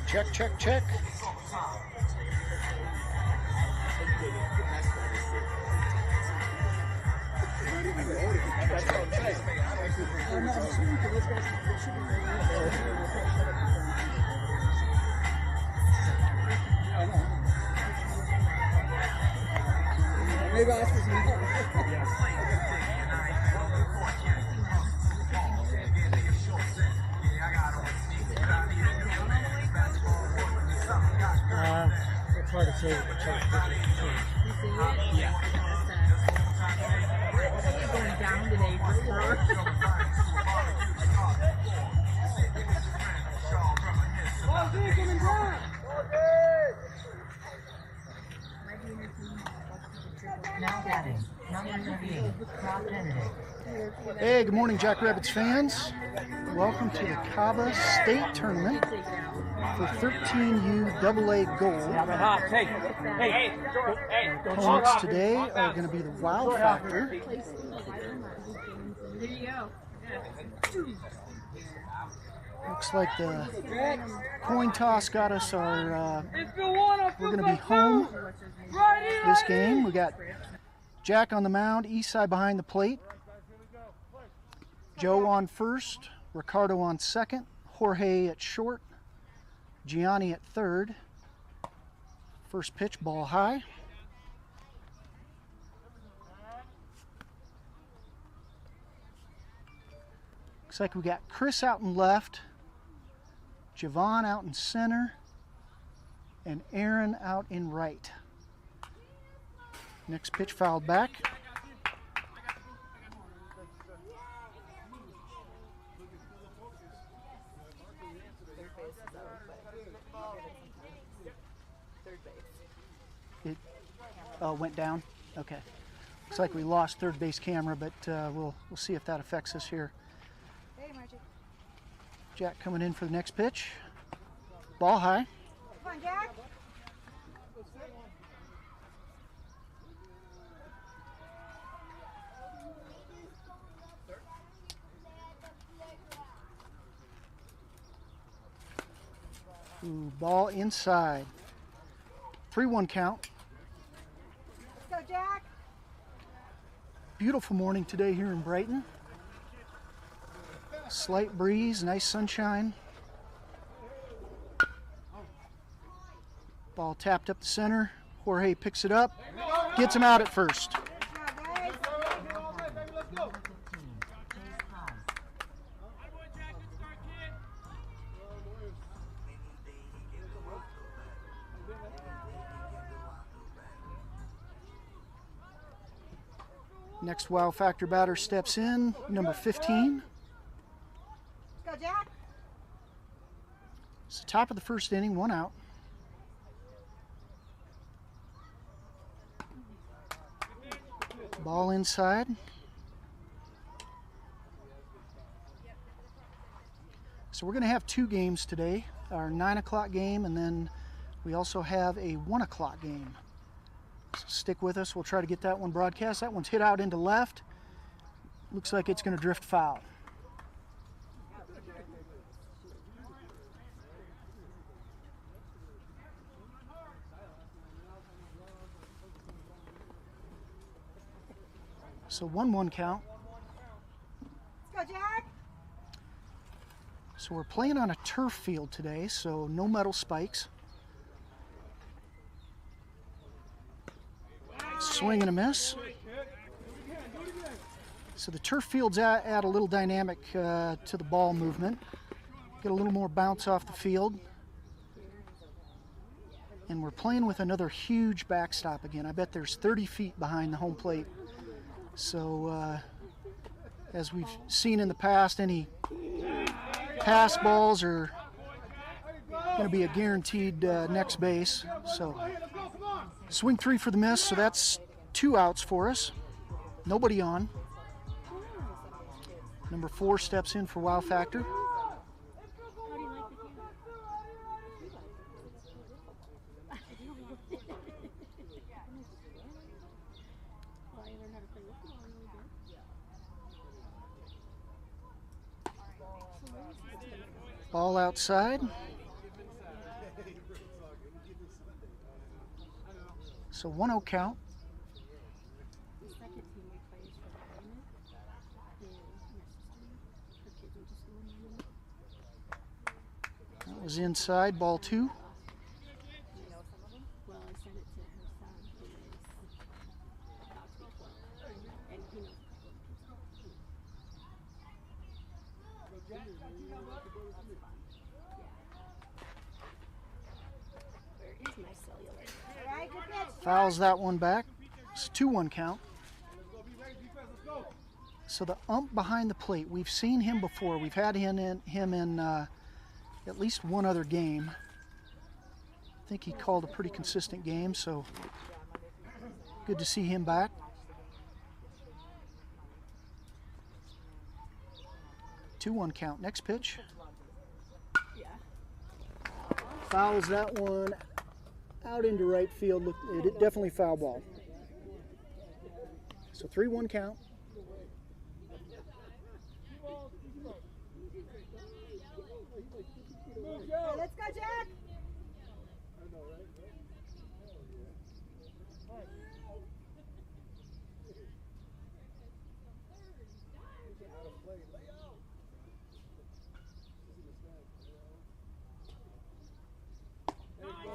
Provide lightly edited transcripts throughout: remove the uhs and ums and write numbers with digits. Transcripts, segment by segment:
Check, check, check. Maybe I'll ask for some help. It's hard to say. You see it? Yeah. It's going down today for sure. Now batting, number 38, Rob Kennedy. Hey, good morning, Jackrabbits fans. Welcome to the Cava State Tournament for 13U AA Gold. Opponents today are going to be the Wild Factor. There you go. Looks like the coin toss got us our, we're going to be home this game. We got Jack on the mound, east side behind the plate. Joe on first, Ricardo on second, Jorge at short, Gianni at third. First pitch, ball high. Looks like we got Chris out in left, Javon out in center, and Aaron out in right. Next pitch fouled back. It went down. Okay. Looks like we lost third base camera, but we'll see if that affects us here. Hey, Margie. Jack coming in for the next pitch. Ball high. Come on, Jack. Ooh, ball inside. 3-1 count. Let's go, Jack. Beautiful morning today here in Brighton. Slight breeze, nice sunshine. Ball tapped up the center. Jorge picks it up, gets him out at first. Next Wild Factor batter steps in, number 15. Let's go, Jack. It's the top of the first inning, 1 out. Ball inside. So we're going to have 2 games today. our 9 o'clock game, and then we also have a 1 o'clock game. So stick with us. We'll try to get that one broadcast. That one's hit out into left. Looks like it's going to drift foul. So 1-1 count. Let's go, Jack. So we're playing on a turf field today, so no metal spikes. Swing and a miss. So the turf fields add a little dynamic to the ball movement. Get a little more bounce off the field. And we're playing with another huge backstop again. I bet there's 30 feet behind the home plate. So as we've seen in the past, any pass balls are going to be a guaranteed next base. So swing 3 for the miss, so that's 2 outs for us. Nobody on. Number 4 steps in for Wow Factor. Ball outside. So 1-0 count. That was inside, ball 2. Fouls that one back. It's a 2-1 count. So the ump behind the plate, we've seen him before. We've had him in at least one other game. I think he called a pretty consistent game, so good to see him back. 2-1 count. Next pitch. Fouls that one out into right field. Look, it definitely foul ball. So 3-1 count. Let's go, Jack.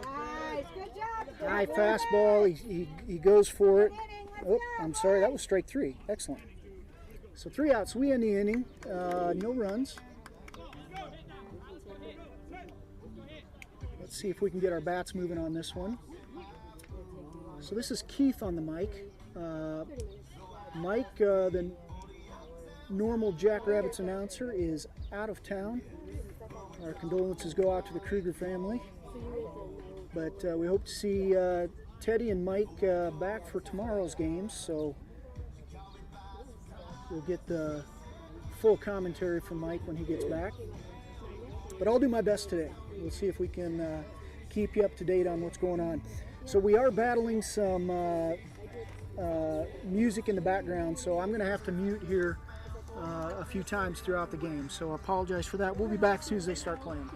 Nice, good job. High fastball. He goes for it. Oh, I'm sorry. That was strike 3. Excellent. So 3 outs. We end the inning. No runs. Let's see if we can get our bats moving on this one. So this is Keith on the mic. Mike, the normal Jackrabbits announcer, is out of town. Our condolences go out to the Kruger family. But we hope to see Teddy and Mike back for tomorrow's games, so we'll get the full commentary from Mike when he gets back. But I'll do my best today. We'll see if we can keep you up to date on what's going on. So we are battling some music in the background, so I'm going to have to mute here a few times throughout the game. So I apologize for that. We'll be back as soon as they start playing.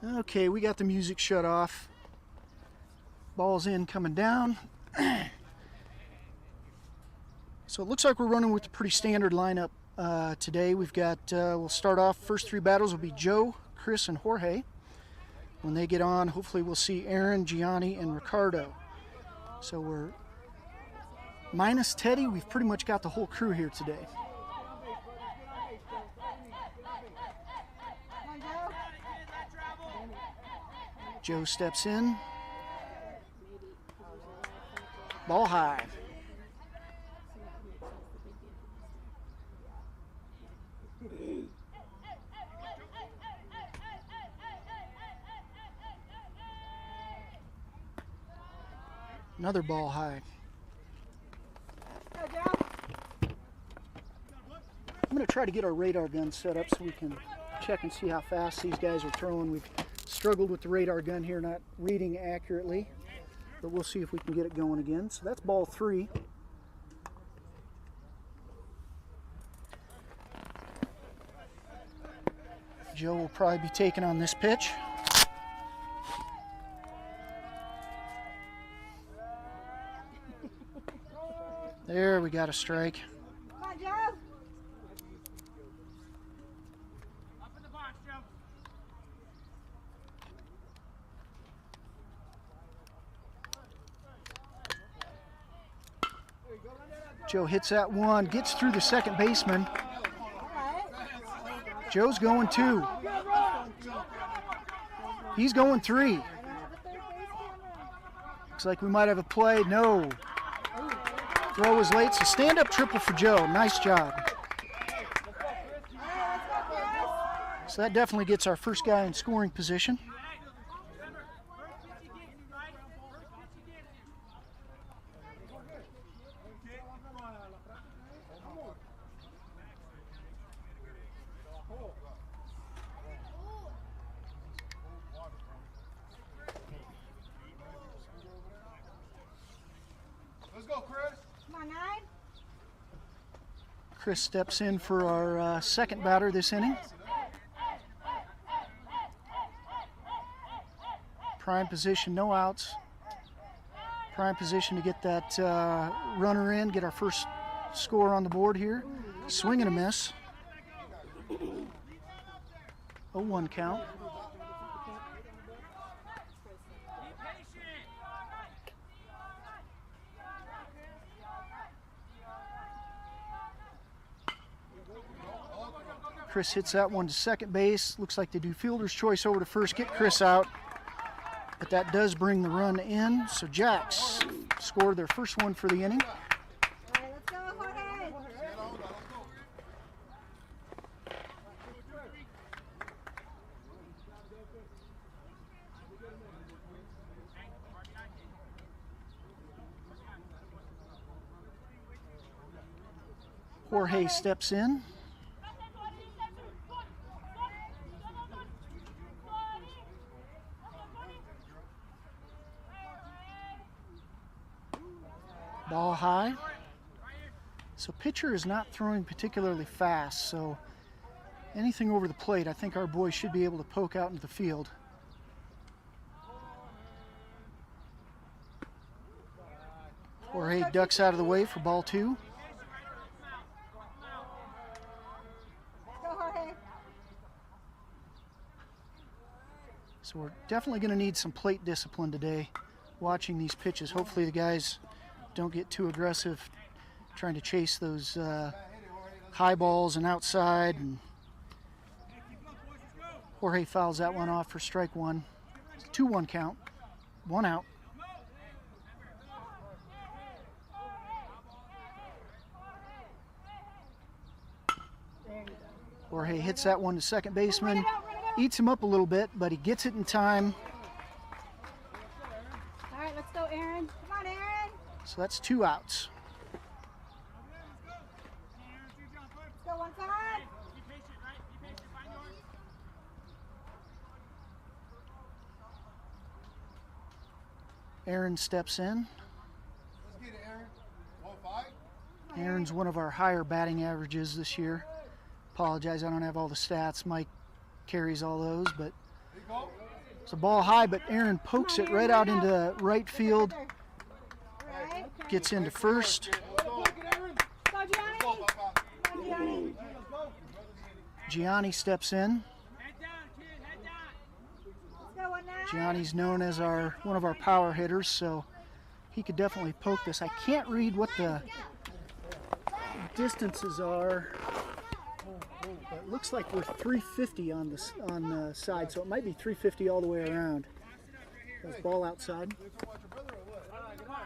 Okay, we got the music shut off. Ball's in, coming down. So it looks like we're running with a pretty standard lineup today. We've got, we'll start off, first three battles will be Joe, Chris, and Jorge. When they get on, hopefully we'll see Aaron, Gianni, and Ricardo. So we're minus Teddy. We've pretty much got the whole crew here today. Joe steps in. Ball high. Another ball high. Go, Joe. I'm going to try to get our radar gun set up so we can check and see how fast these guys are throwing. We've struggled with the radar gun here, not reading accurately, but we'll see if we can get it going again. So that's ball 3. Joe will probably be taking on this pitch. There, we got a strike. Come on, Joe. Joe hits that one, gets through the second baseman. All right. Joe's going 2. He's going 3. I don't have a third base camera. Looks like we might have a play. No. Throw was late, so stand-up triple for Joe. Nice job. So that definitely gets our first guy in scoring position. Let's go, Chris. Come on, 9. Chris steps in for our second batter this inning. Prime position, no outs. Prime position to get that runner in, get our first score on the board here. Swing and a miss. 0-1 count. Chris hits that one to second base. Looks like they do fielder's choice over to first, get Chris out. But that does bring the run in. So Jacks scored their first one for the inning. All right, let's go, Jorge. Jorge steps in. Ball high. So pitcher is not throwing particularly fast, so anything over the plate, I think our boys should be able to poke out into the field. Jorge ducks out of the way for ball 2. Let's go, Jorge. So we're definitely going to need some plate discipline today watching these pitches. Hopefully the guys don't get too aggressive trying to chase those high balls and outside. And Jorge fouls that one off for strike 1. 2-1 count. 1 out. Jorge hits that one to second baseman. Eats him up a little bit, but he gets it in time. All right, let's go, Aaron. Come on, Aaron. So that's 2 outs. Let's go, one side. Aaron steps in. Let's get it, Aaron. 1-5. Aaron's one of our higher batting averages this year. Apologize, I don't have all the stats. Mike carries all those, but There you go. It's a ball high, but Aaron pokes it right out into right field. Right. Gets into first. Go, Gianni. Come on, Gianni. Gianni steps in. Let's go, 1-9. Gianni's known as one of our power hitters, so he could definitely poke this. I can't read what the distances are, but it looks like we're 350 on the side, so it might be 350 all the way around. There's ball outside. Come on,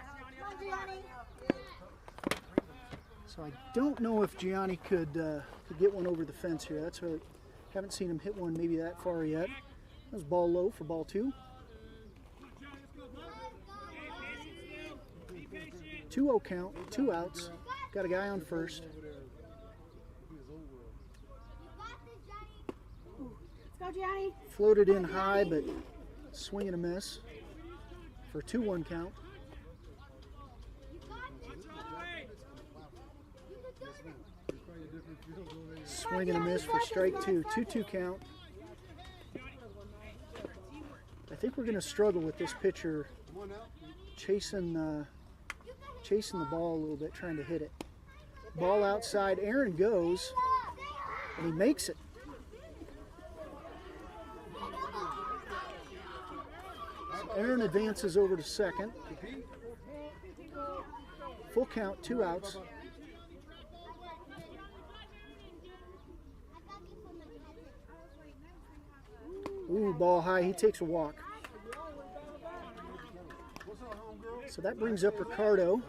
Gianni. So I don't know if Gianni could get one over the fence here. That's really, haven't seen him hit one maybe that far yet. That was ball low for ball 2. 2-0 count, 2 outs. Got a guy on first. Let's go, Gianni. Floated in high, but swing and a miss for a 2-1 count. Swing and a miss for strike 2. 2-2 count. I think we're going to struggle with this pitcher chasing the ball a little bit, trying to hit it. Ball outside. Aaron goes, and he makes it. Aaron advances over to second. Full count, 2 outs. Ooh, ball high. He takes a walk. So that brings up Ricardo.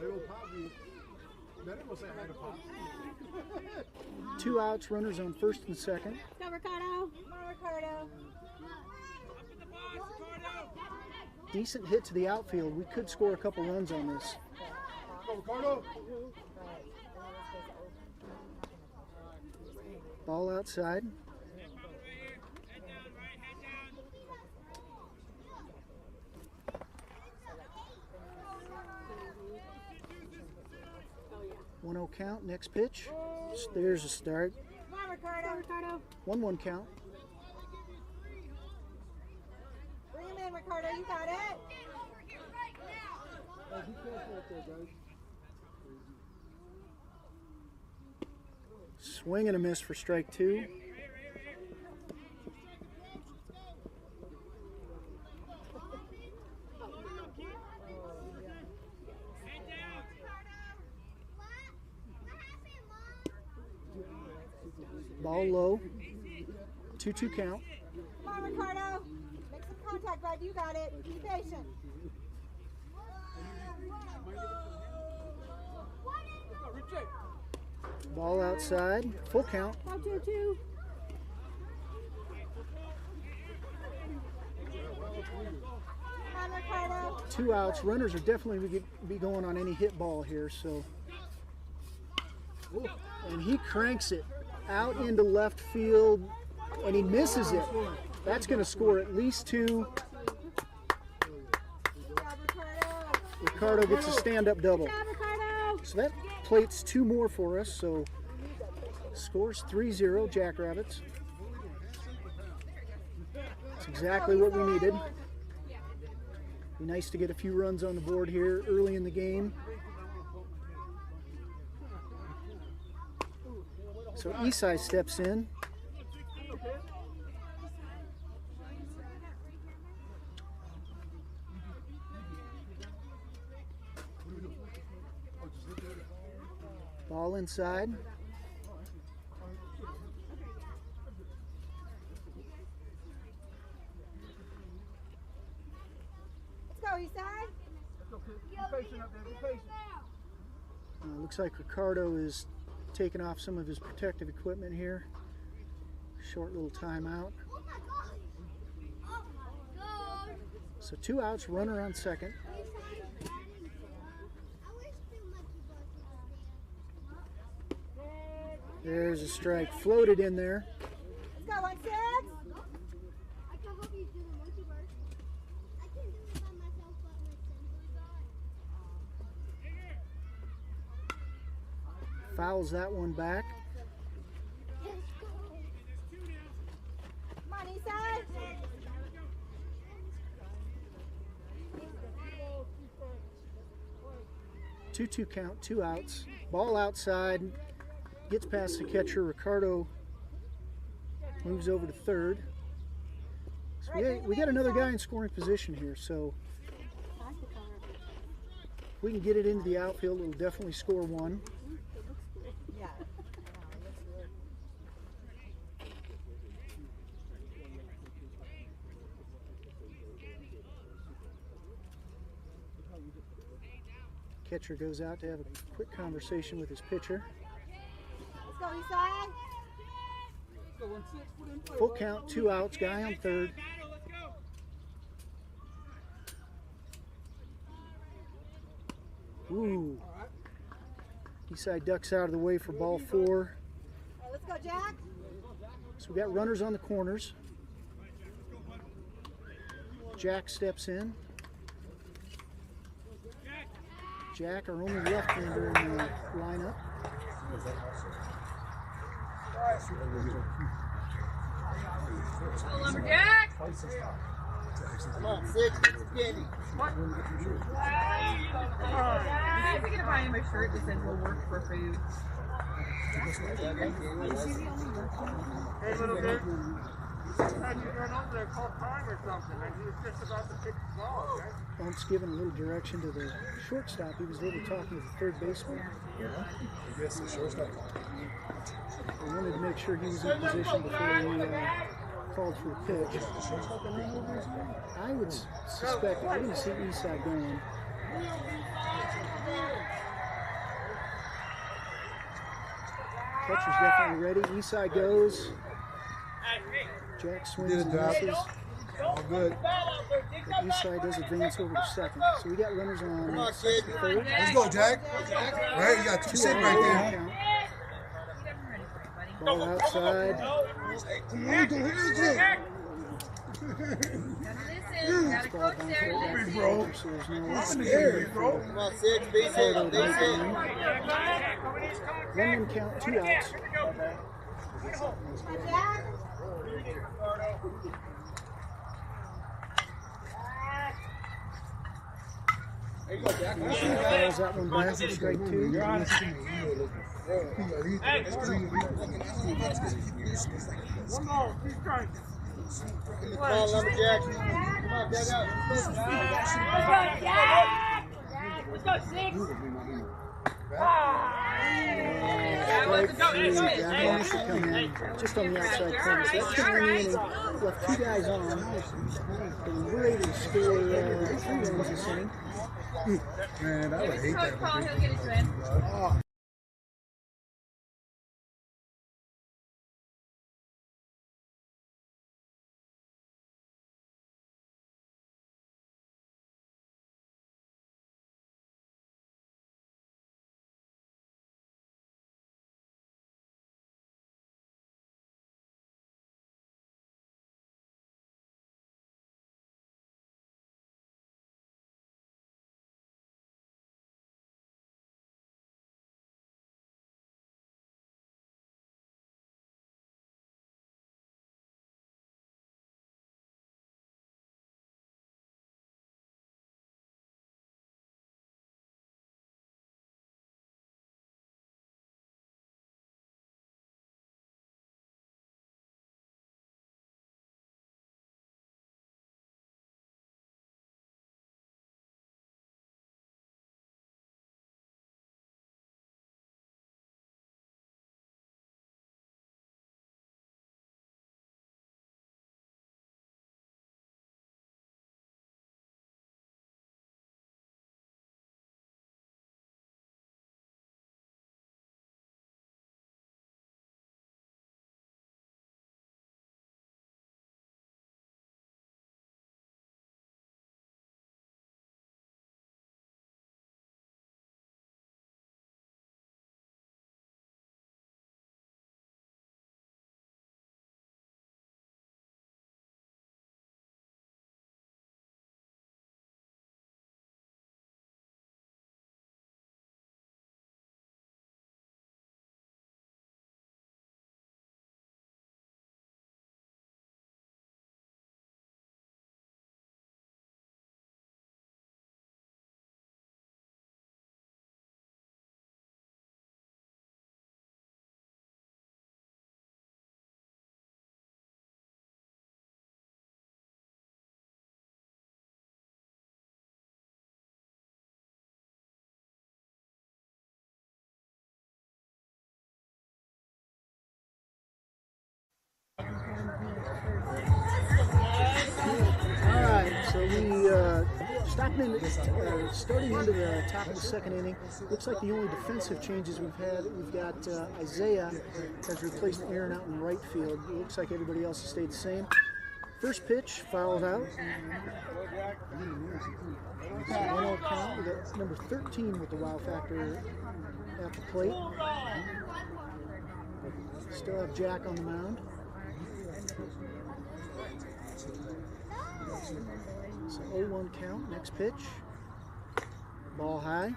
2 outs, runners on first and second. Let's go, Ricardo. Come on, Ricardo. Decent hit to the outfield. We could score a couple runs on this. Ball outside. One 1-0 count. Next pitch. There's a start. Come on, Ricardo. 1-1 count. Bring him in, Ricardo. You got it. Swing and a miss for strike 2. Ball low. 2-2 count. Come on, Ricardo. Make some contact, bud. You got it. Be patient. Ball outside. Full count. Go 2-2. Come on, Ricardo. 2 outs. Runners are definitely be going on any hit ball here. So, and he cranks it out into left field, and he misses it. That's going to score at least 2. Good job, Ricardo. Ricardo gets a stand-up double. Good job, Ricardo. So that plates 2 more for us. So scores 3-0 Jackrabbits. That's exactly what we needed. Be nice to get a few runs on the board here early in the game. So Isai steps in. Ball inside. Let's go, Isai. Looks like Ricardo is taking off some of his protective equipment here. Short little timeout. So 2 outs, runner on second. There's a strike, floated in there. Let's go, 1-6. Fouls that one back. Come on, Isai. 2-2 count, 2 outs. Ball outside, gets past the catcher. Ricardo moves over to third. So we got another guy in scoring position here, so if we can get it into the outfield, it'll definitely score one. Yeah. Catcher goes out to have a quick conversation with his pitcher. Let's go, Eastside. Full count, 2 outs, guy on third. Ooh. Eastside ducks out of the way for ball 4. All right, let's go, Jack. So we got runners on the corners. Jack steps in. Jack, our only left-hander in the lineup. Lumberjack! Come on, 6. Get some candy. I'm thinking of buying him a shirt that says we'll work for food. Hey, little bit. You had you run over there, call time or something, and he was just about to pick the ball, okay? Bump's giving a little direction to the shortstop. He was over talking to the third baseman. I guess the shortstop. We wanted to make sure he was in position before we called for a pitch. I would suspect that we're going to see Eastside going. Catcher's definitely ready. Eastside goes. Jack swings and misses. All good. But Eastside does advance over to second. So we got runners on Come on, kid. third. Let's go, Jack. Right, you got 2 sitting right there. Count. Ball outside. Come on, go hit it. Gotta coach there. Bro. So there's no Bro. Come on, 6. Base hit. Base hit. 1-1 count, 2 outs. Come on, Jack. There you go, Jack. Calls that one back for strike 2. One ball, 2 strikes. Come on, Lumberjack. Come on, Jack out. Let's go, 6! Strike 3. Gavin should come in just on the outside corner. So that's going to bring in and left 2 guys on. And we're able to score 3 runs this inning. Man, I would hate Coach that. Paul, he'll get his win. starting into the top of the second inning. Looks like the only defensive changes we've got Isaiah has replaced Aaron out in right field. It looks like everybody else has stayed the same. First pitch, fouled out. 1-0 count. We got number 13 with the wow factor at the plate. Still have Jack on the mound. So 0-1 count. Next pitch. Ball high.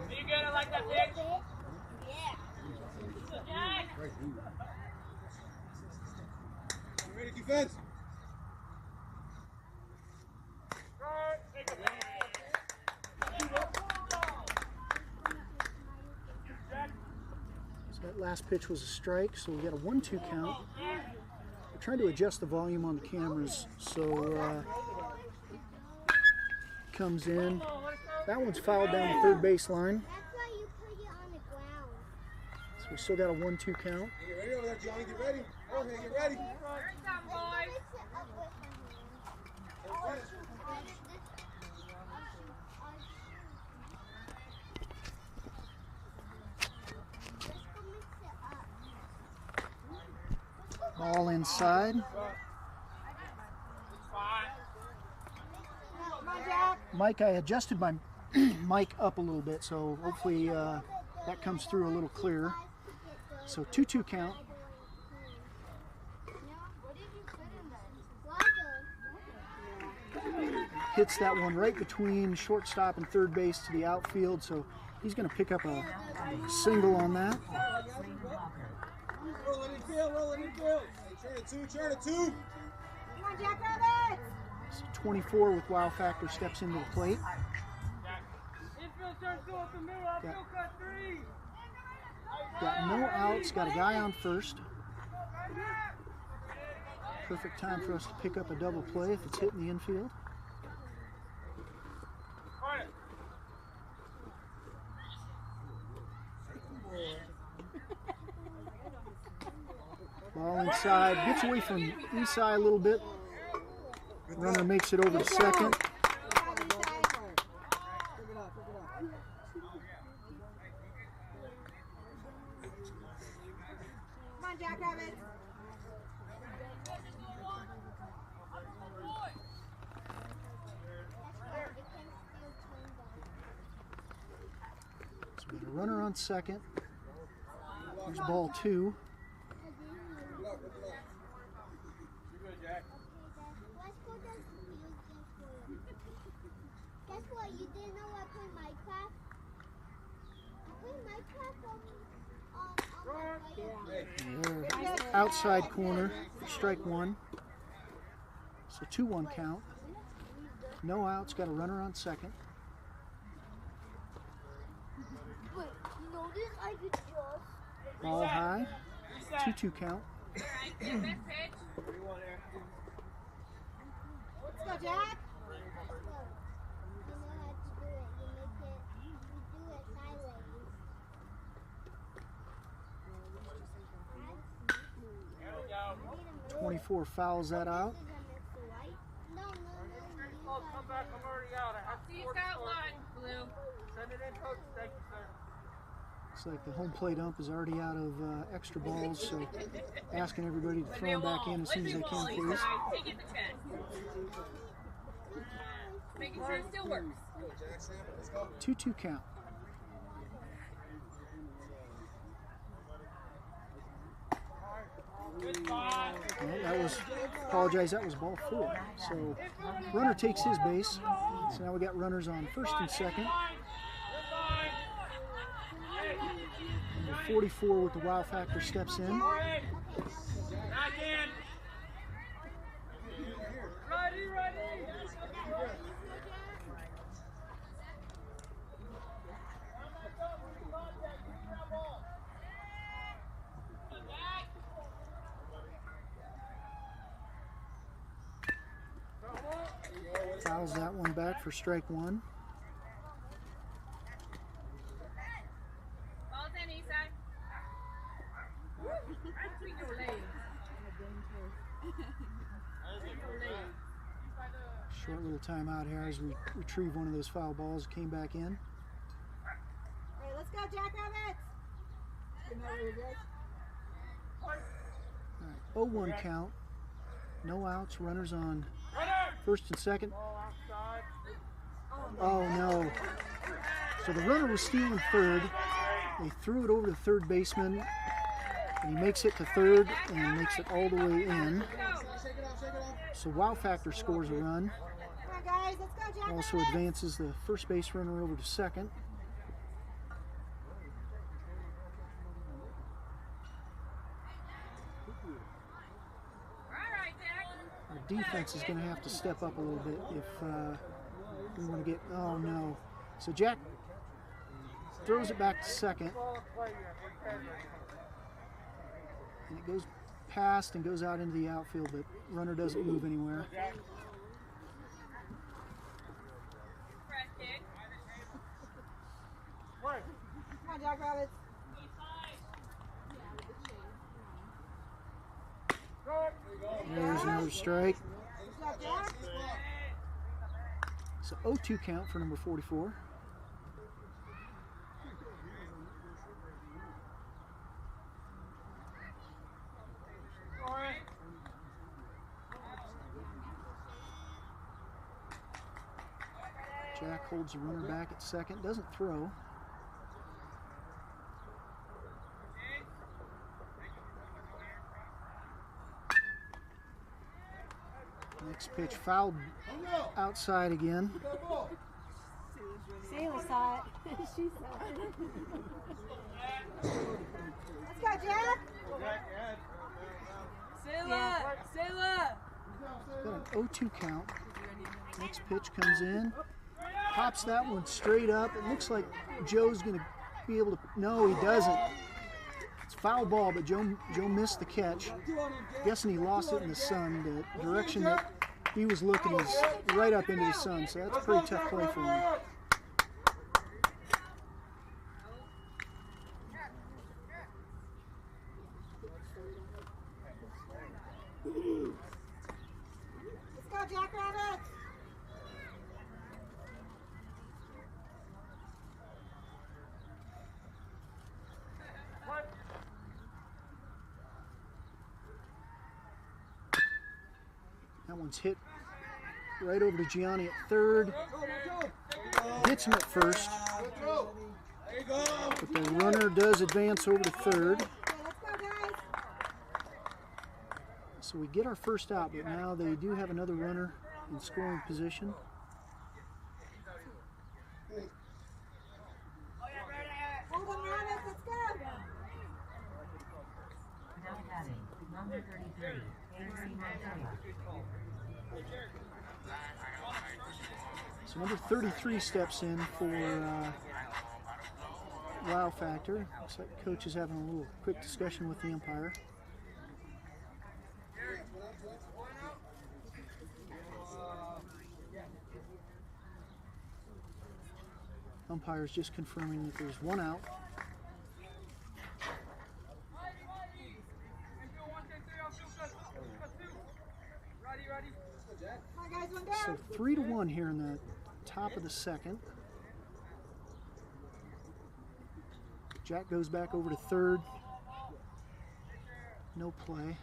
You get it like that, Dick? Ready, defense. So that last pitch was a strike, so we got a 1-2 count. We're trying to adjust the volume on the cameras, so comes in. That one's fouled down the third baseline. That's why you put it on the ground. So we still got a 1-2 count. Get ready over there, Johnny. Get ready. Okay, get ready. Mix it up with my hand. Ball inside. Mike, I adjusted my mic up a little bit, so hopefully that comes through a little clearer. So 2-2 count. Hits that one right between shortstop and third base to the outfield, so he's going to pick up a single on that. Roll it in field, roll it in field. Turn it two. Come on, Jackrabbits! So 24 with wow factor steps into the plate. Infield turns to up the middle. Outfield cut 3. Got no outs, got a guy on first. Perfect time for us to pick up a double play if it's hitting the infield. Ball inside, gets away from inside a little bit. Runner makes it over to second. Come on, Jackrabbits! So we got a runner on second. There's ball 2. Guess what? You didn't know I played Minecraft? I played Minecraft on my Outside corner, strike 1. So 2-1 count. No outs, got a runner on second. Wait, you know this? I could just... Ball high, 2-2 count. Let's go, Jack! You know how to do it. You do it sideways. 24 fouls that out. No. Oh, come back. I'm already out. I have He's got one, Blue. Send it in, coach. Thank you, sir. Looks like the home plate ump is already out of extra balls, so asking everybody to throw them back in as soon as they can, please. Take it to 10. Making sure it still works. 2-2 count. Well, that was, apologize, that was ball 4. So runner takes his base. So now we got runners on first and second. Number 44 with the wow factor steps in. Ready. Fouls that one back for strike 1. Ball's in, Eastside. Between your legs. Between your legs. Short little timeout here as we retrieve one of those foul balls that came back in. All right, let's go, Jackrabbits. All right, 0-1 count. No outs, runners on first and second. Oh no. So the runner was stealing third. They threw it over to the third baseman, and he makes it to third and makes it all the way in. So Wow Factor scores a run. Come on, guys, let's go, Jackrabbits. Also advances the first base runner over to second. Our defense is going to have to step up a little bit if we want to get. Oh no! So Jack throws it back to second, and it goes past and goes out into the outfield, but runner doesn't move anywhere. Come on, Jackrabbits. There's another strike. Good job, Jack. So 0-2 count for number 44. Jack holds the runner back at second, doesn't throw. Next pitch fouled outside again. Saley saw it. She saw it. Let's go, Jack. Sayla! Sayla! Got an 0-2 count. Next pitch comes in. Pops that one straight up. It looks like Joe's going to be able to. No, he doesn't. It's foul ball, but Joe missed the catch. Guessing he lost it in the sun. The direction that he was looking is right up into the sun, so that's a pretty tough play for him. Let's go, Jackrabbits. That one's hit right over to Gianni at third. Hits him at first, but the runner does advance over to third. Okay, let's go, guys. So we get our first out, but now they do have another runner in scoring position. Hold them, Rabbits. Let's go. Now batting, number 33, AC Montella. So number 33 steps in for Wow Factor. Looks like coach is having a little quick discussion with the umpire. Umpire's just confirming that there's one out. Come on, guys, one So down. 3-1 here in the top of the second. Jack goes back over to third. No play.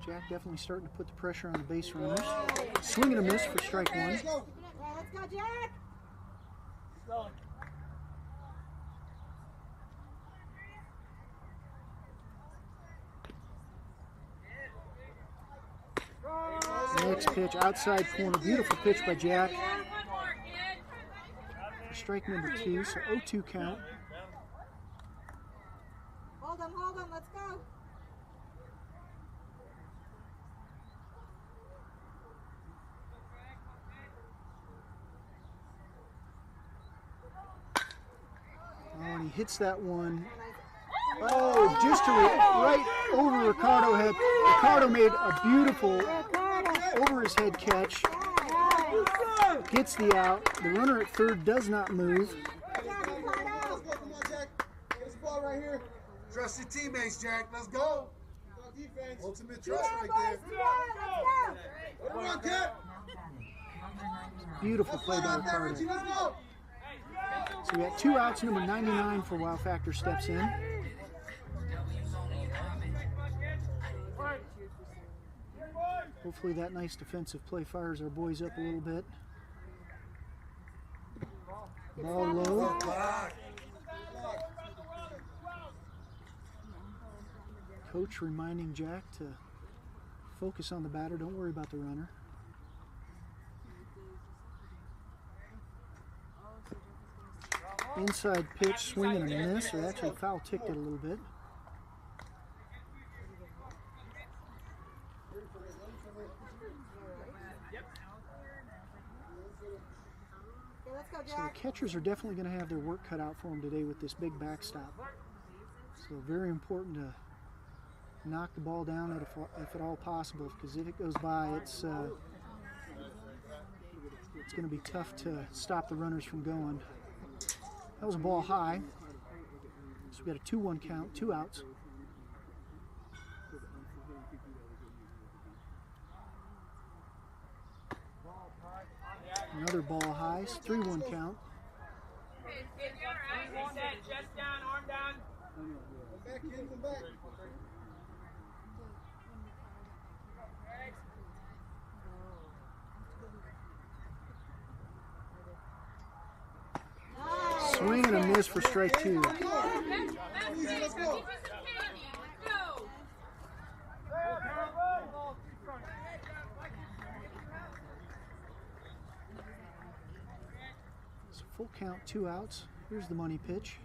Jack definitely starting to put the pressure on the base runners. Swing and a miss for strike one. Let's go, Jack. Next pitch, outside corner. Beautiful pitch by Jack. Strike number 2, so 0-2 count. Hold them, let's go. Oh, and he hits that one. Oh, just to right over Ricardo head. Ricardo made a beautiful over his head catch. Gets the out. The runner at third does not move. Come on, Jack. Get this ball right here. Trust your teammates, Jack. Let's go. Defense. Ultimate trust right there. Come on, Cap. Now batting. Number 99. Beautiful play by Ricardo. Richie, let's go. So we got 2 outs, number 99 for Wow Factor steps in. Hopefully that nice defensive play fires our boys up a little bit. Ball low. Coach reminding Jack to focus on the batter, don't worry about the runner. Inside pitch, swinging and a miss, or actually foul ticked it a little bit. So the catchers are definitely going to have their work cut out for them today with this big backstop. So very important to knock the ball down if at all possible, because if it goes by, it's going to be tough to stop the runners from going. That was a ball high. So we got a 2-1 count, 2 outs. Another ball high, 3-1 count. Chest down, arm down. Come back, kid, come back. Swing and a miss for strike 2. Let's go. So full count, 2 outs. Here's the money pitch.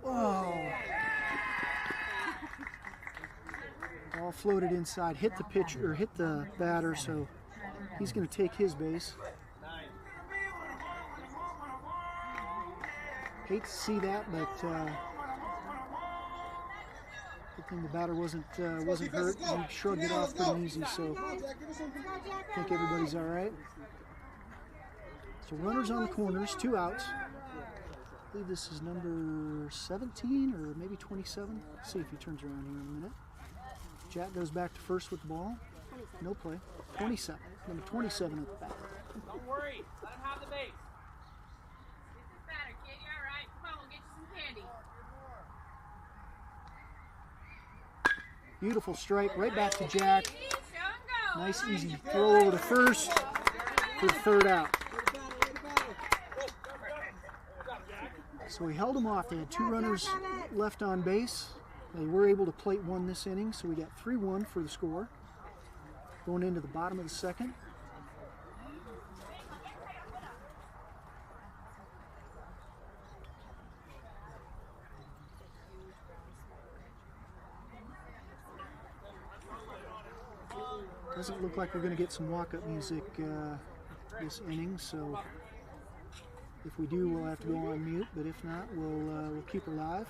Oh. Ball floated inside, hit the pitcher, or hit the batter, so he's going to take his base. Hate to see that, but good thing the batter wasn't hurt. He shrugged it off pretty easy, so I think everybody's all right. So runners on the corners, 2 outs. I believe this is number 17 or maybe 27. Let's see if he turns around here in a minute. Jack goes back to first with the ball. No play. 27. Number 27 at the bat. Don't worry. Let him have the base. Get this batter, kid. You all right? Come on, we'll get you some candy. Beautiful strike right back to Jack. Show and go. Nice easy throw over to first for the 3rd out. So we held them off. They had 2 runners left on base. They were able to plate 1 this inning, so we got 3-1 for the score. Going into the bottom of the 2nd. Doesn't look like we're going to get some walk-up music this inning, so if we do, we'll have to go on mute. But if not, we'll keep her live.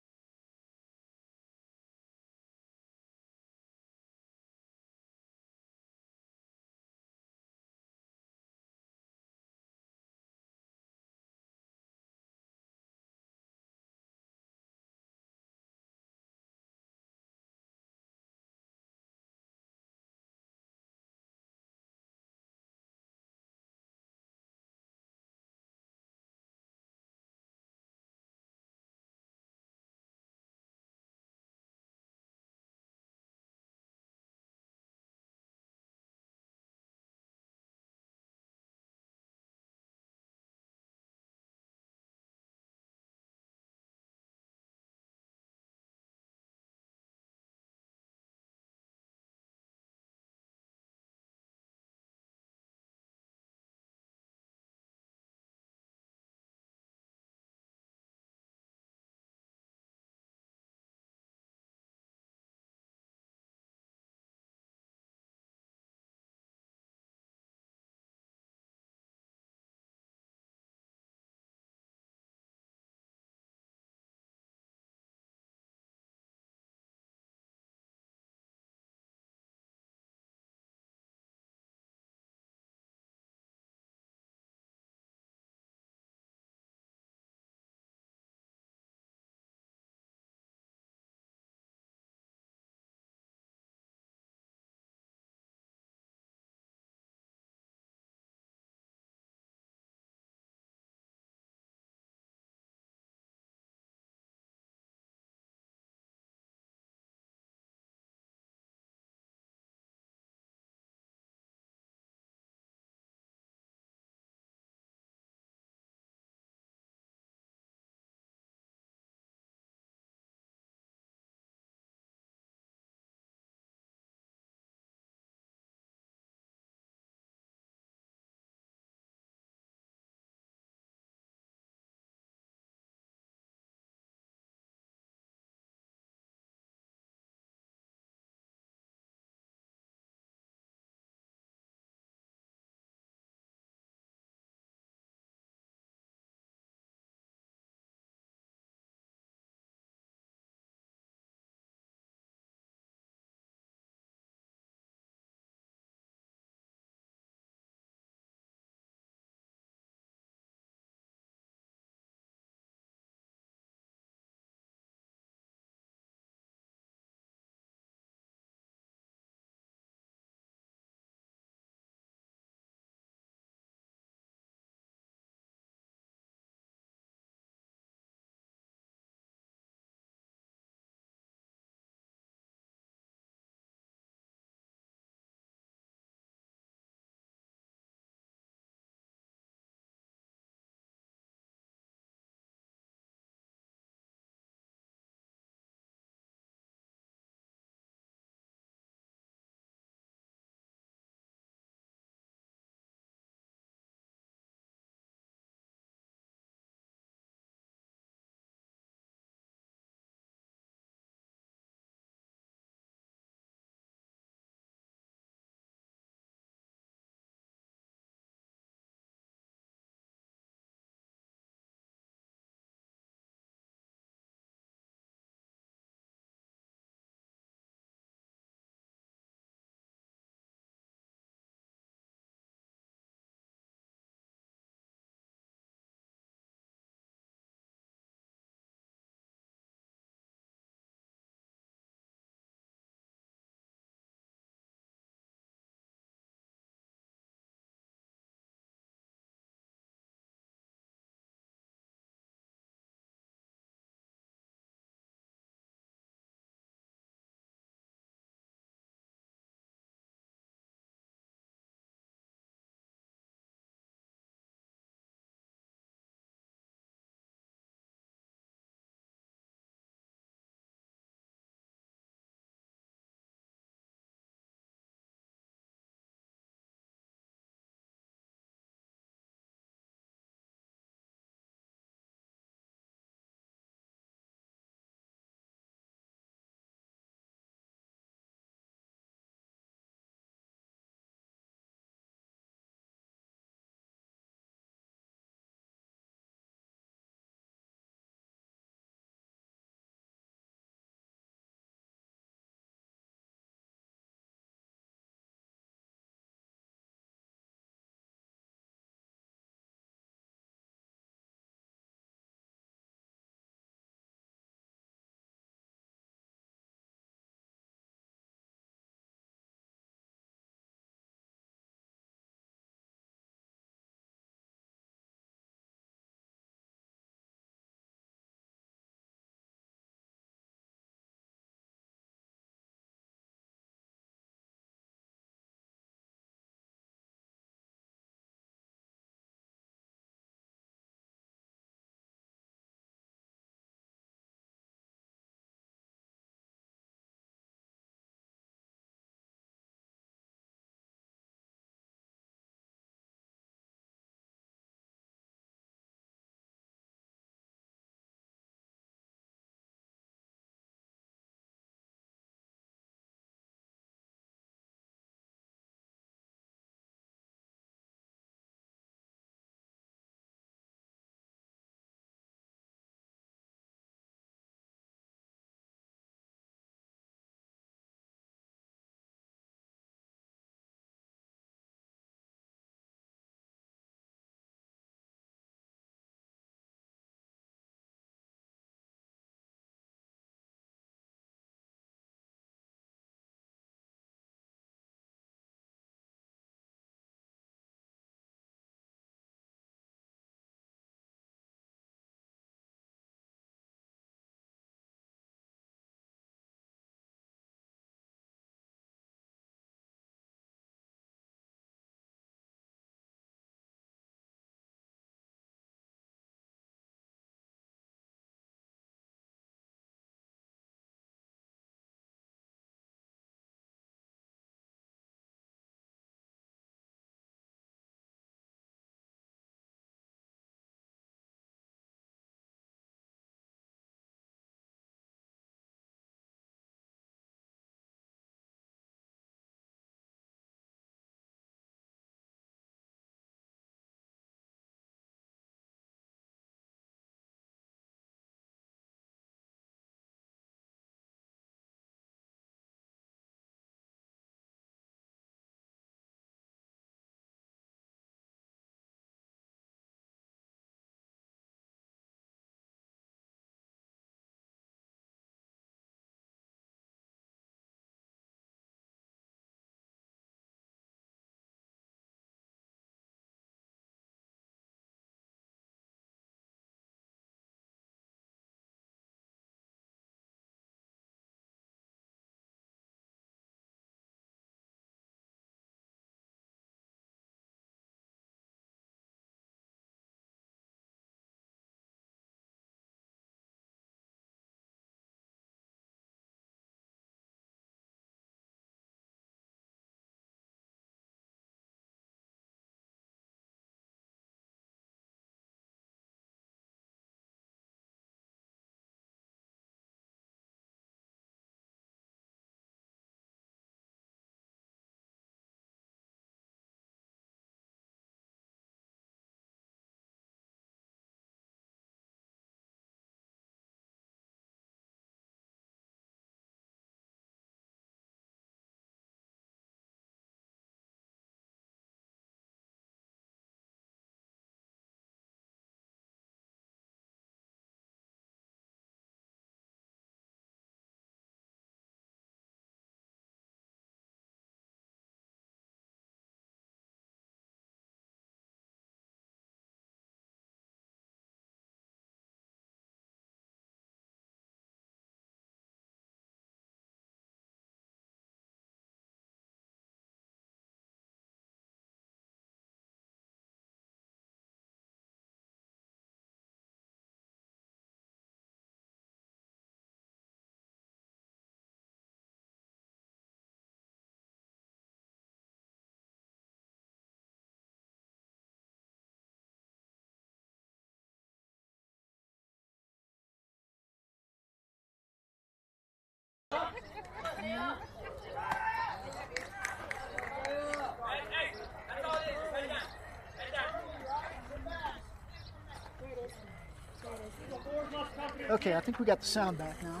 Okay, I think we got the sound back now.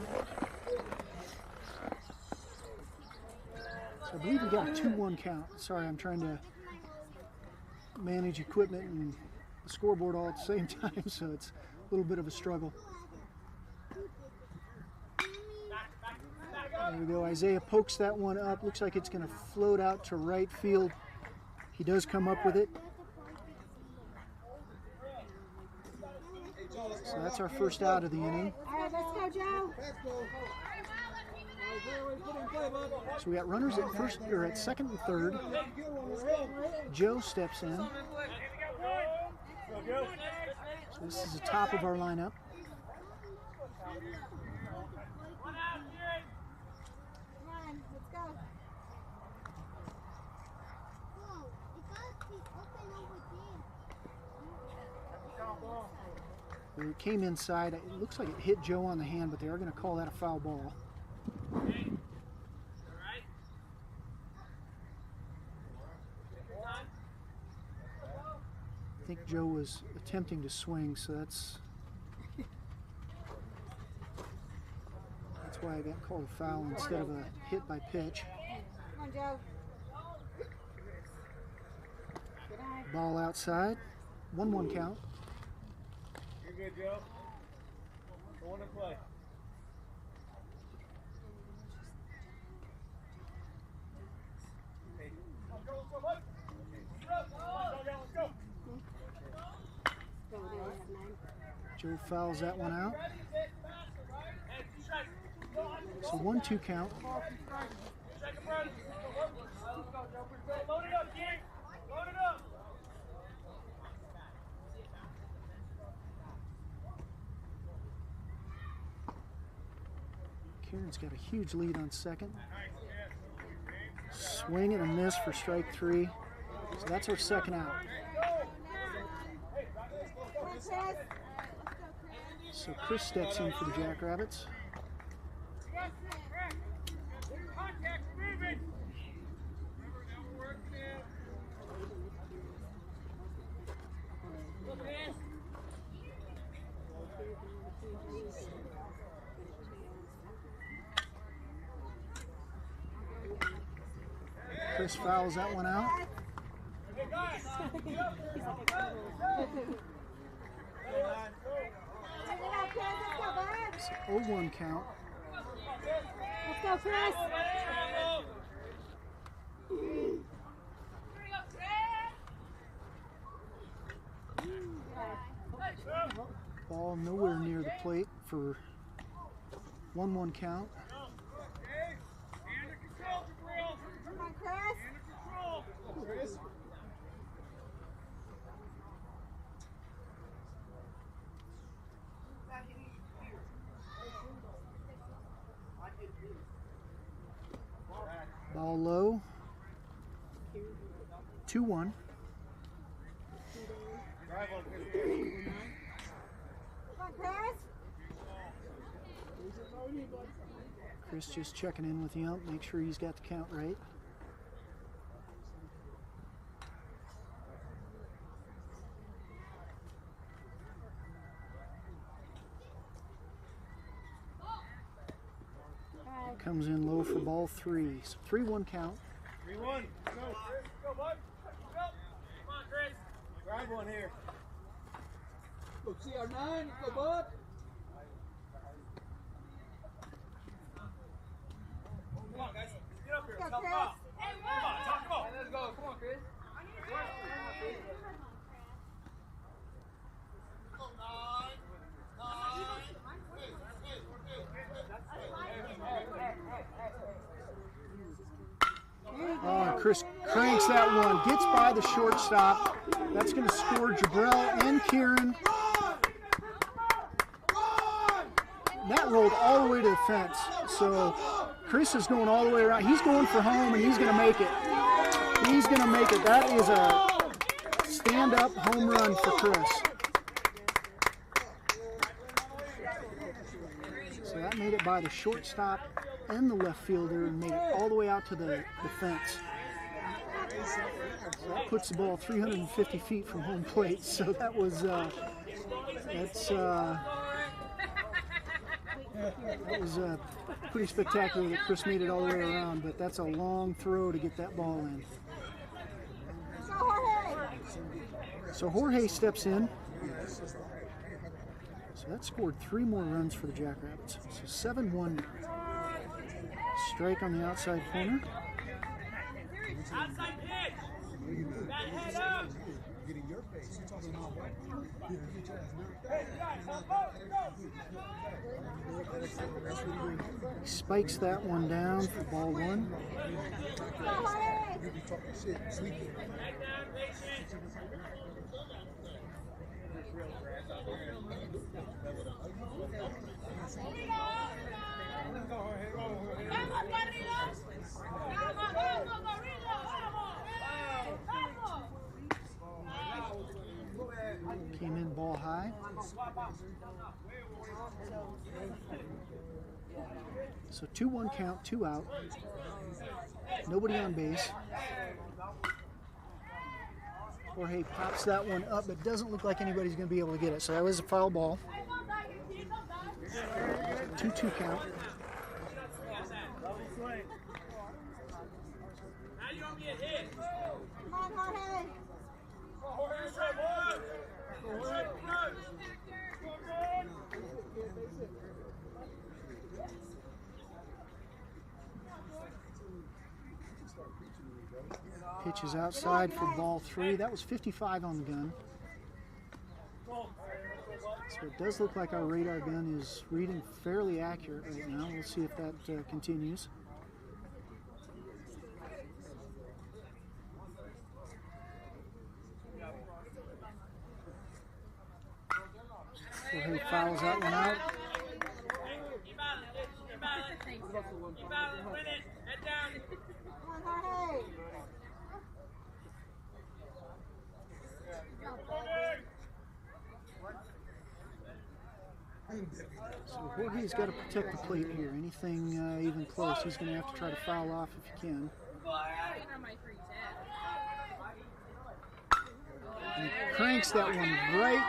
So I believe we got a 2-1 count. Sorry, I'm trying to manage equipment and the scoreboard all at the same time, so it's a little bit of a struggle. There we go. Isaiah pokes that one up. Looks like it's going to float out to right field. He does come up with it. So that's our first out of the inning. All right, let's go, Joe. So we got runners at first or at second and third. Joe steps in. So this is the top of our lineup. Come on, let's go. Whoa, it gotta be open over there. It came inside. It looks like it hit Joe on the hand, but they are going to call that a foul ball. I think Joe was attempting to swing, so that's why I got called a foul instead of a hit by pitch. Come on, Joe. Ball outside. 1-1 count. You're good, Joe. Go on and play. Joe fouls that one out. So 1-2 count. Load it up, King. Load it up. Kieran's got a huge lead on second. Swing and a miss for strike 3. So that's our second out. So Chris steps in for the Jackrabbits. Chris fouls that one out. It's an 0-1 count. Let's go, Chris. Ball nowhere near the plate for 1-1 count. Come on, Chris. Ball low. 2-1. Come on, Chris. Chris just checking in with the ump, make sure he's got the count right. Comes in low for ball 3. So 3-1 count. 3-1. Go, bud. Come on, Chris. Grab one here. Look, CR9, go, bud. Come on, guys. Get up here. Let's Help go, out. Chris. Come on, talk him out. Let's go. Come on, Chris. Oh, Chris cranks that one, gets by the shortstop. That's going to score Jabrell and Kieran. That rolled all the way to the fence. So Chris is going all the way around. He's going for home, and he's going to make it. He's going to make it. That is a stand-up home run for Chris. So that made it by the shortstop and the left fielder and made it all the way out to the fence. So that puts the ball 350 feet from home plate. So that was pretty spectacular that Chris made it all the way around. But that's a long throw to get that ball in. So Jorge steps in. So that scored 3 more runs for the Jackrabbits. So 7-1 now. Strike on the outside corner. Outside pitch. That head up. He spikes that one down for ball 1. Came in ball high. So 2-1 count, 2 out. Nobody on base. Jorge pops that one up, but doesn't look like anybody's going to be able to get it. So that was a foul ball. 2-2 count. Now you don't get hit. Come on, Jorge. Pitch is outside for ball 3. That was 55 on the gun. So it does look like our radar gun is reading fairly accurate right now. We'll see if that continues. Jorge fouls that one out. Win it. Head down. Come on, Jorge. So Jorge's got to protect the plate here. Anything even close, he's going to have to try to foul off if he can. And he cranks that one right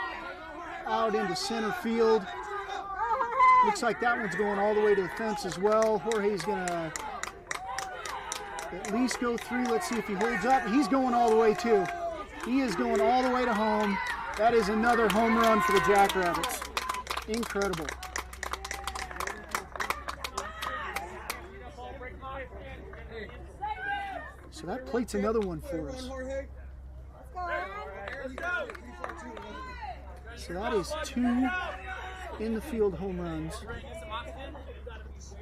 out into center field. Looks like that one's going all the way to the fence as well. Jorge's going to at least go 3. Let's see if he holds up. He's going all the way too. He is going all the way to home. That is another home run for the Jackrabbits. Incredible. So that plate's another one for us. So that is 2 in the field home runs.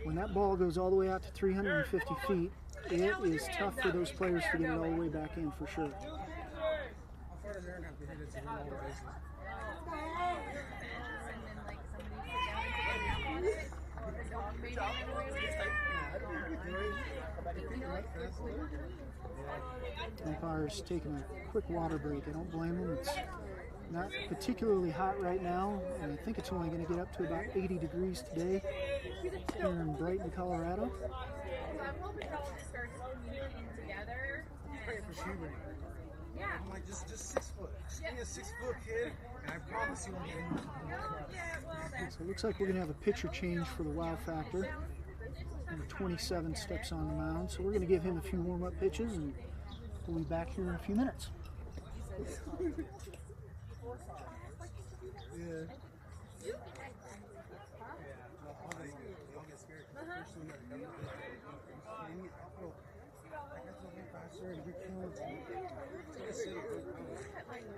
When that ball goes all the way out to 350 feet, it is tough for those players to get it all the way back in for sure. Umpire's taking a quick water break. I don't blame them. It's not particularly hot right now, and I think it's only going to get up to about 80 degrees today here in Brighton, Colorado. Yeah. I'm like, just 6 foot. Just give me a 6 foot kid, and I promise you won't get any. So it looks like we're going to have a pitcher change for the wow factor. Number 27 steps on the mound, so we're going to give him a few warm-up pitches, and we'll be back here in a few minutes. Yeah.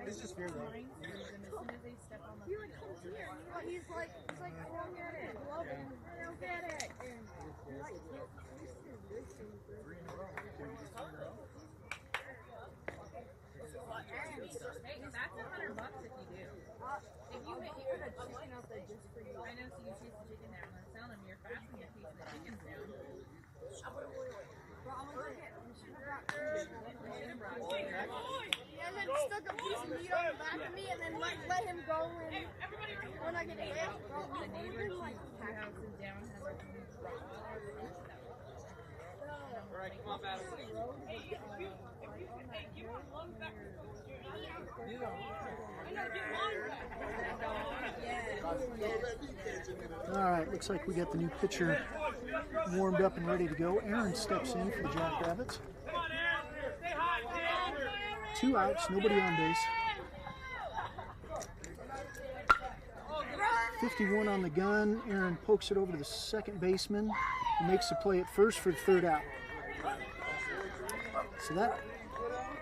It's just weird though. He's like, I don't get it. I don't get it. Hey, that's $100 if you do. If you make you put a chicken out there just for you. I know, so you choose the chicken there. I'm gonna tell them you're fasting a piece of the chicken down. And then stuck a piece of meat on the back of me, and then let him go. And when I get a The neighbor, two houses down, has a rock. All right, looks like we got the new pitcher warmed up and ready to go. Aaron steps in for the Jackrabbits. 2 outs, nobody on base. 51 on the gun. Aaron pokes it over to the second baseman and makes the play at first for the 3rd out. So that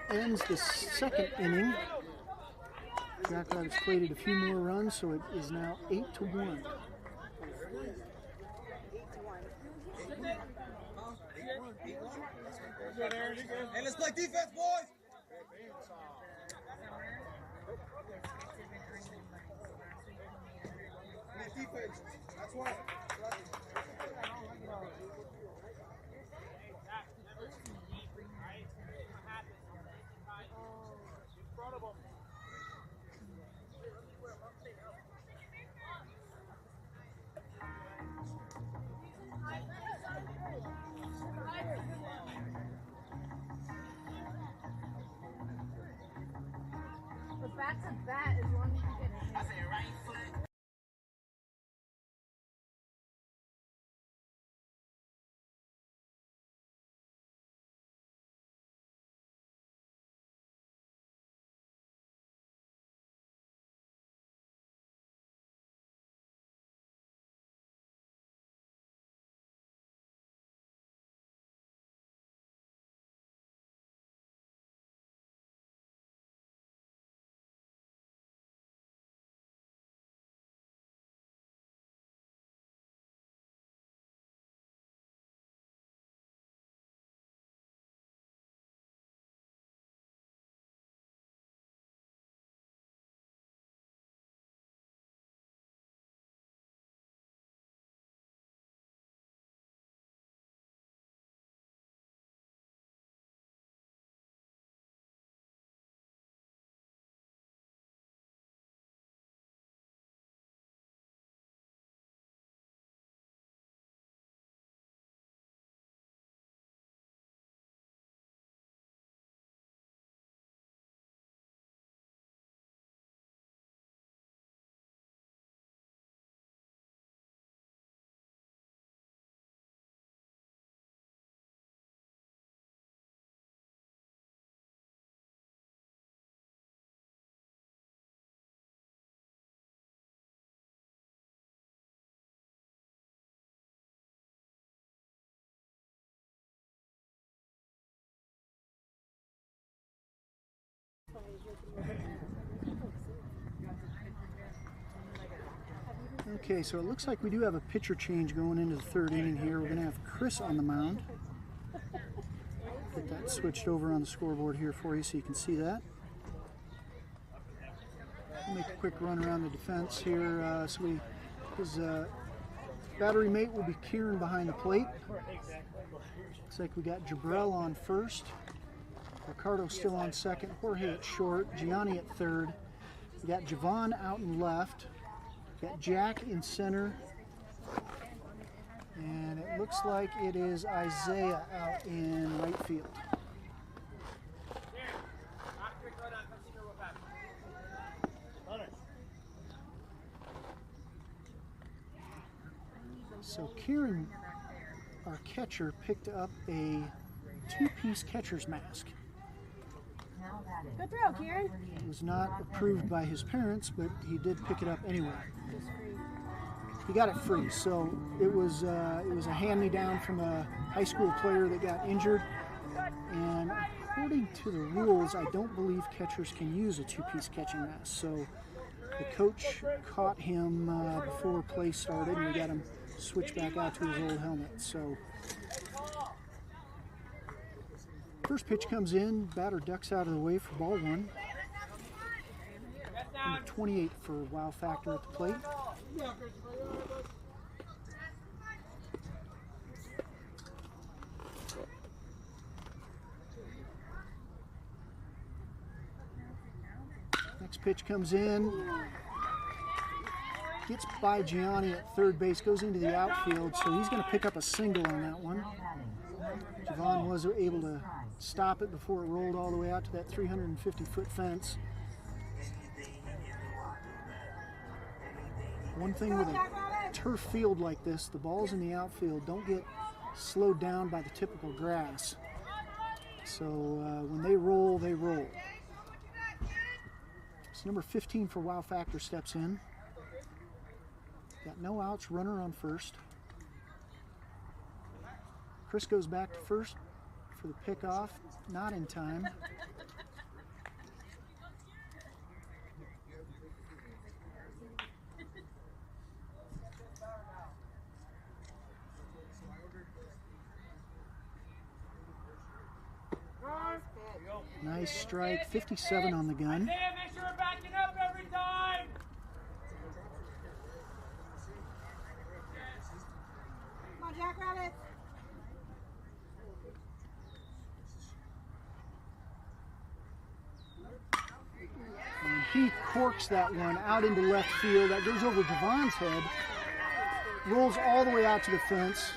ends the 2nd inning. Jackrabbits created a few more runs, so it is now 8-1. Hey, let's play defense, boys! Defense. That's why. The bat's a bat as long as you get it. Okay, so it looks like we do have a pitcher change going into the 3rd inning here. We're going to have Chris on the mound. Get that switched over on the scoreboard here for you so you can see that. We'll make a quick run around the defense here. His battery mate will be Kieran behind the plate. Looks like we got Jabrell on first. Ricardo still on second. Jorge at short. Gianni at third. We got Javon out in left. Got Jack in center, and it looks like it is Isaiah out in right field. So Kieran, our catcher, picked up a 2-piece catcher's mask. Good throw, Kieran. It was not approved by his parents, but he did pick it up anyway. He got it free, so it was a hand-me-down from a high school player that got injured. And according to the rules, I don't believe catchers can use a 2-piece catching mask. So the coach caught him before play started, and we got him switched back out to his old helmet. So first pitch comes in, batter ducks out of the way for ball 1. Number 28 for Wow Factor at the plate. Next pitch comes in, gets by Gianni at third base, goes into the outfield, so he's going to pick up a single on that one. Javon was able to stop it before it rolled all the way out to that 350-foot fence. One thing with a turf field like this, the balls in the outfield don't get slowed down by the typical grass. So when they roll, they roll. So number 15 for Wow Factor steps in. Got no outs, runner on first. Chris goes back to first for the pickoff, not in time. Nice strike, 57 on the gun. Make sure we're backing up every time. Come on, Jackrabbit. And he corks that one out into left field. That goes over Javon's head, rolls all the way out to the fence.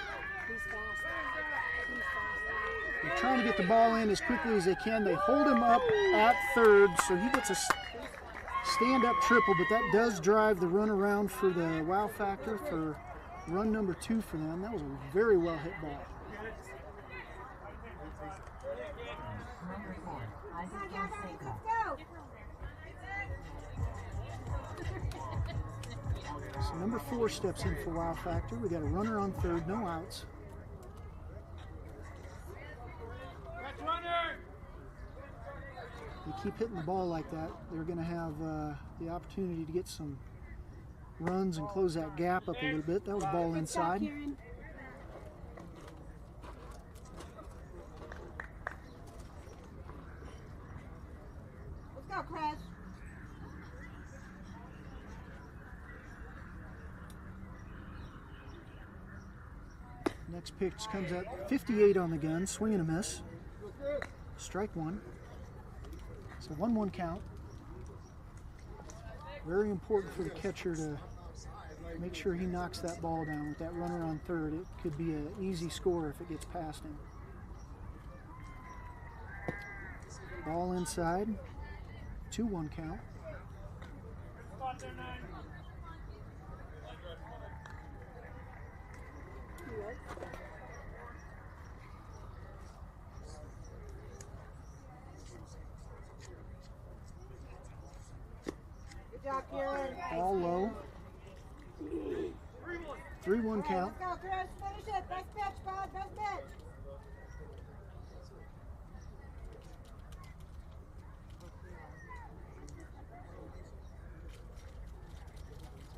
They're trying to get the ball in as quickly as they can. They hold him up at third, so he gets a stand-up triple, but that does drive the run around for the Wow Factor for run number 2 for them. That was a very well hit ball. Number 4, Isaac Come on, Jackrabbit, Fonseca. let's go. So number 4 steps in for Wow Factor. We got a runner on third, no outs. Catch runner. They keep hitting the ball like that, they're going to have the opportunity to get some runs and close that gap up a little bit. That was ball inside. Kieran. Let's go, Chris. Next pitch comes up 58 on the gun, swing and a miss. Strike one. So 1-1 count. Very important for the catcher to make sure he knocks that ball down with that runner on third. It could be an easy score if it gets past him. Ball inside. 2-1 count. Spot there, 9. Good job, Kieran. Ball low. 3-1 count. Let's go, Chris. Finish it. Best pitch, bud. Best pitch.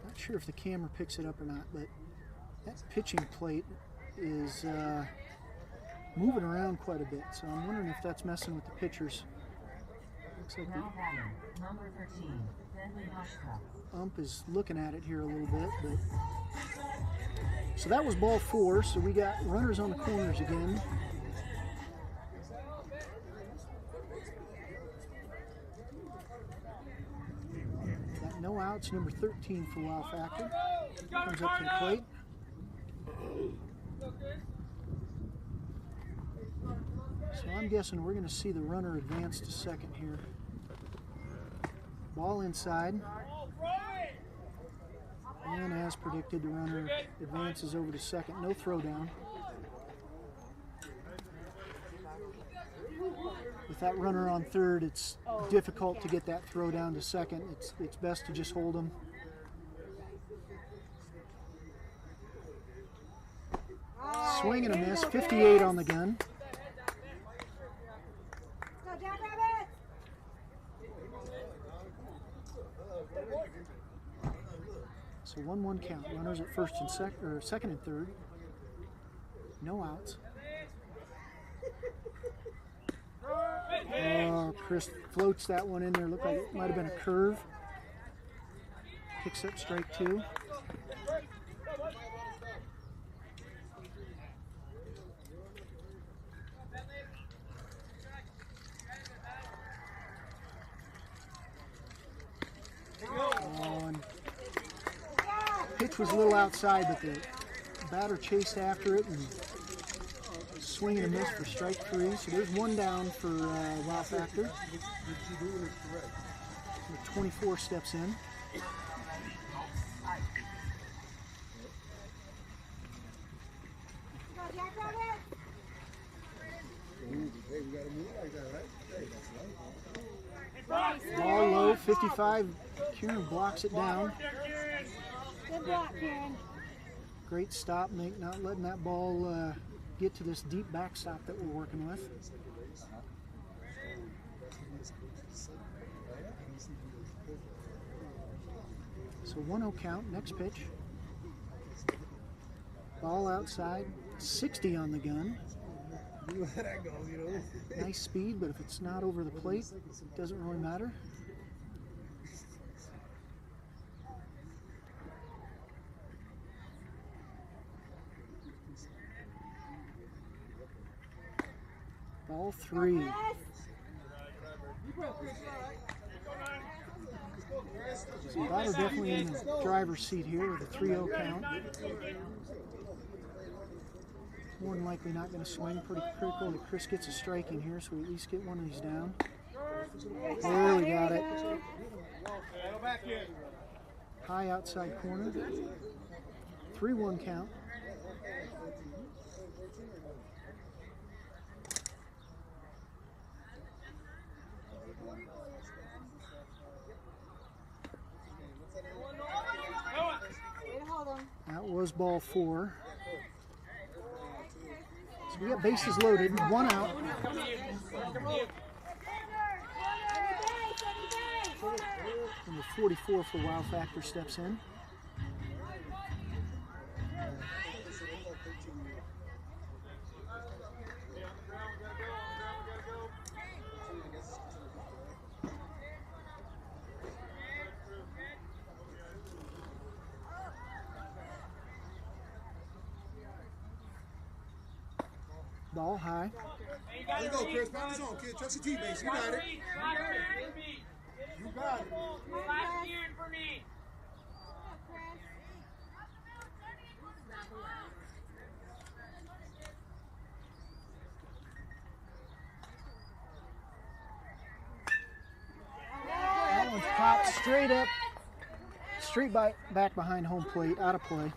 Not sure if the camera picks it up or not, but that pitching plate is moving around quite a bit. So I'm wondering if that's messing with the pitchers. Looks like Now batting, number 13, Bentley Hushka. the ump is looking at it here a little bit. But so that was ball 4. So we got runners on the corners again. Got no outs. Number 13 for Wow Factor. Comes up to the plate. So I'm guessing we're going to see the runner advance to second here. Ball inside. And as predicted, the runner advances over to second. No throw down. With that runner on third, it's difficult to get that throw down to second. It's best to just hold them. Swing and a miss, 58 on the gun. Go, Jackrabbit. So 1-1 count. Runners at first and second and third. No outs. Chris floats that one in there. Looked like it might have been a curve. Picks up strike 2. Pitch was a little outside, but the batter chased after it and swing and a miss for strike 3. So there's one down for Wow Factor. So 24 steps in. Go, Jack Rabbit. Hey, we gotta move like that, right? Hey, that's right. Ball low, 55. Kieran blocks it down. Good block, Karen. Great stop, not letting that ball get to this deep backstop that we're working with. So 1-0 count, next pitch. Ball outside, 60 on the gun. You let that go, you know. Nice speed, but if it's not over the plate, it doesn't really matter. Ball 3. So Batter definitely in the driver's seat here with a 3-0 count. More than likely not going to swing. Pretty critical that Chris gets a strike in here, so we at least get one of these down. There we got it. High outside corner. 3-1 count. That was ball 4. So we got bases loaded, 1 out. Number 44 for Wow Factor steps in. Ball high. Let's go, Chris. Pound this on, kid. Trust your teammates. You got it. You got it. That one's popped straight up, straight back behind home plate, out of play.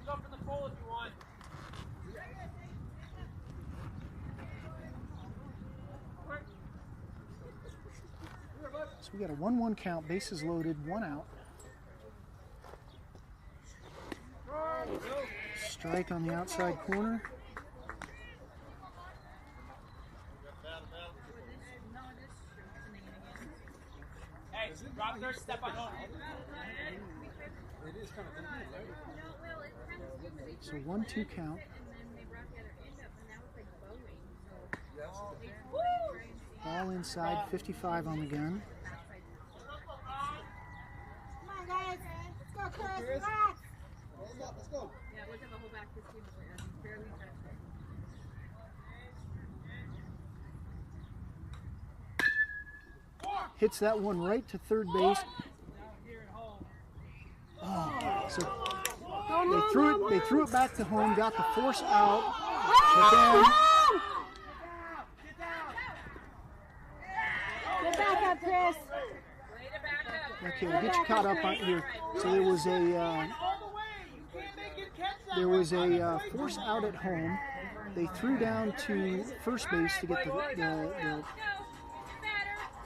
Go for the pole if you want. So we got a 1-1 count, bases loaded, 1 out. Strike on the outside corner. Hey, drop third, step on home. It is kind of convenient, right? So 1-2 count. Ball inside, 55 on the gun. Come on, guys. Let's go, Chris. Relax. Let's go. Yeah, look at the whole back. This team is barely touched it. Hits that one right to third base. Oh, so they threw it back to home, got the force out, but then Get back up, Chris. okay, we'll get you caught up on here. So there was a force out at home. They threw down to first base to get the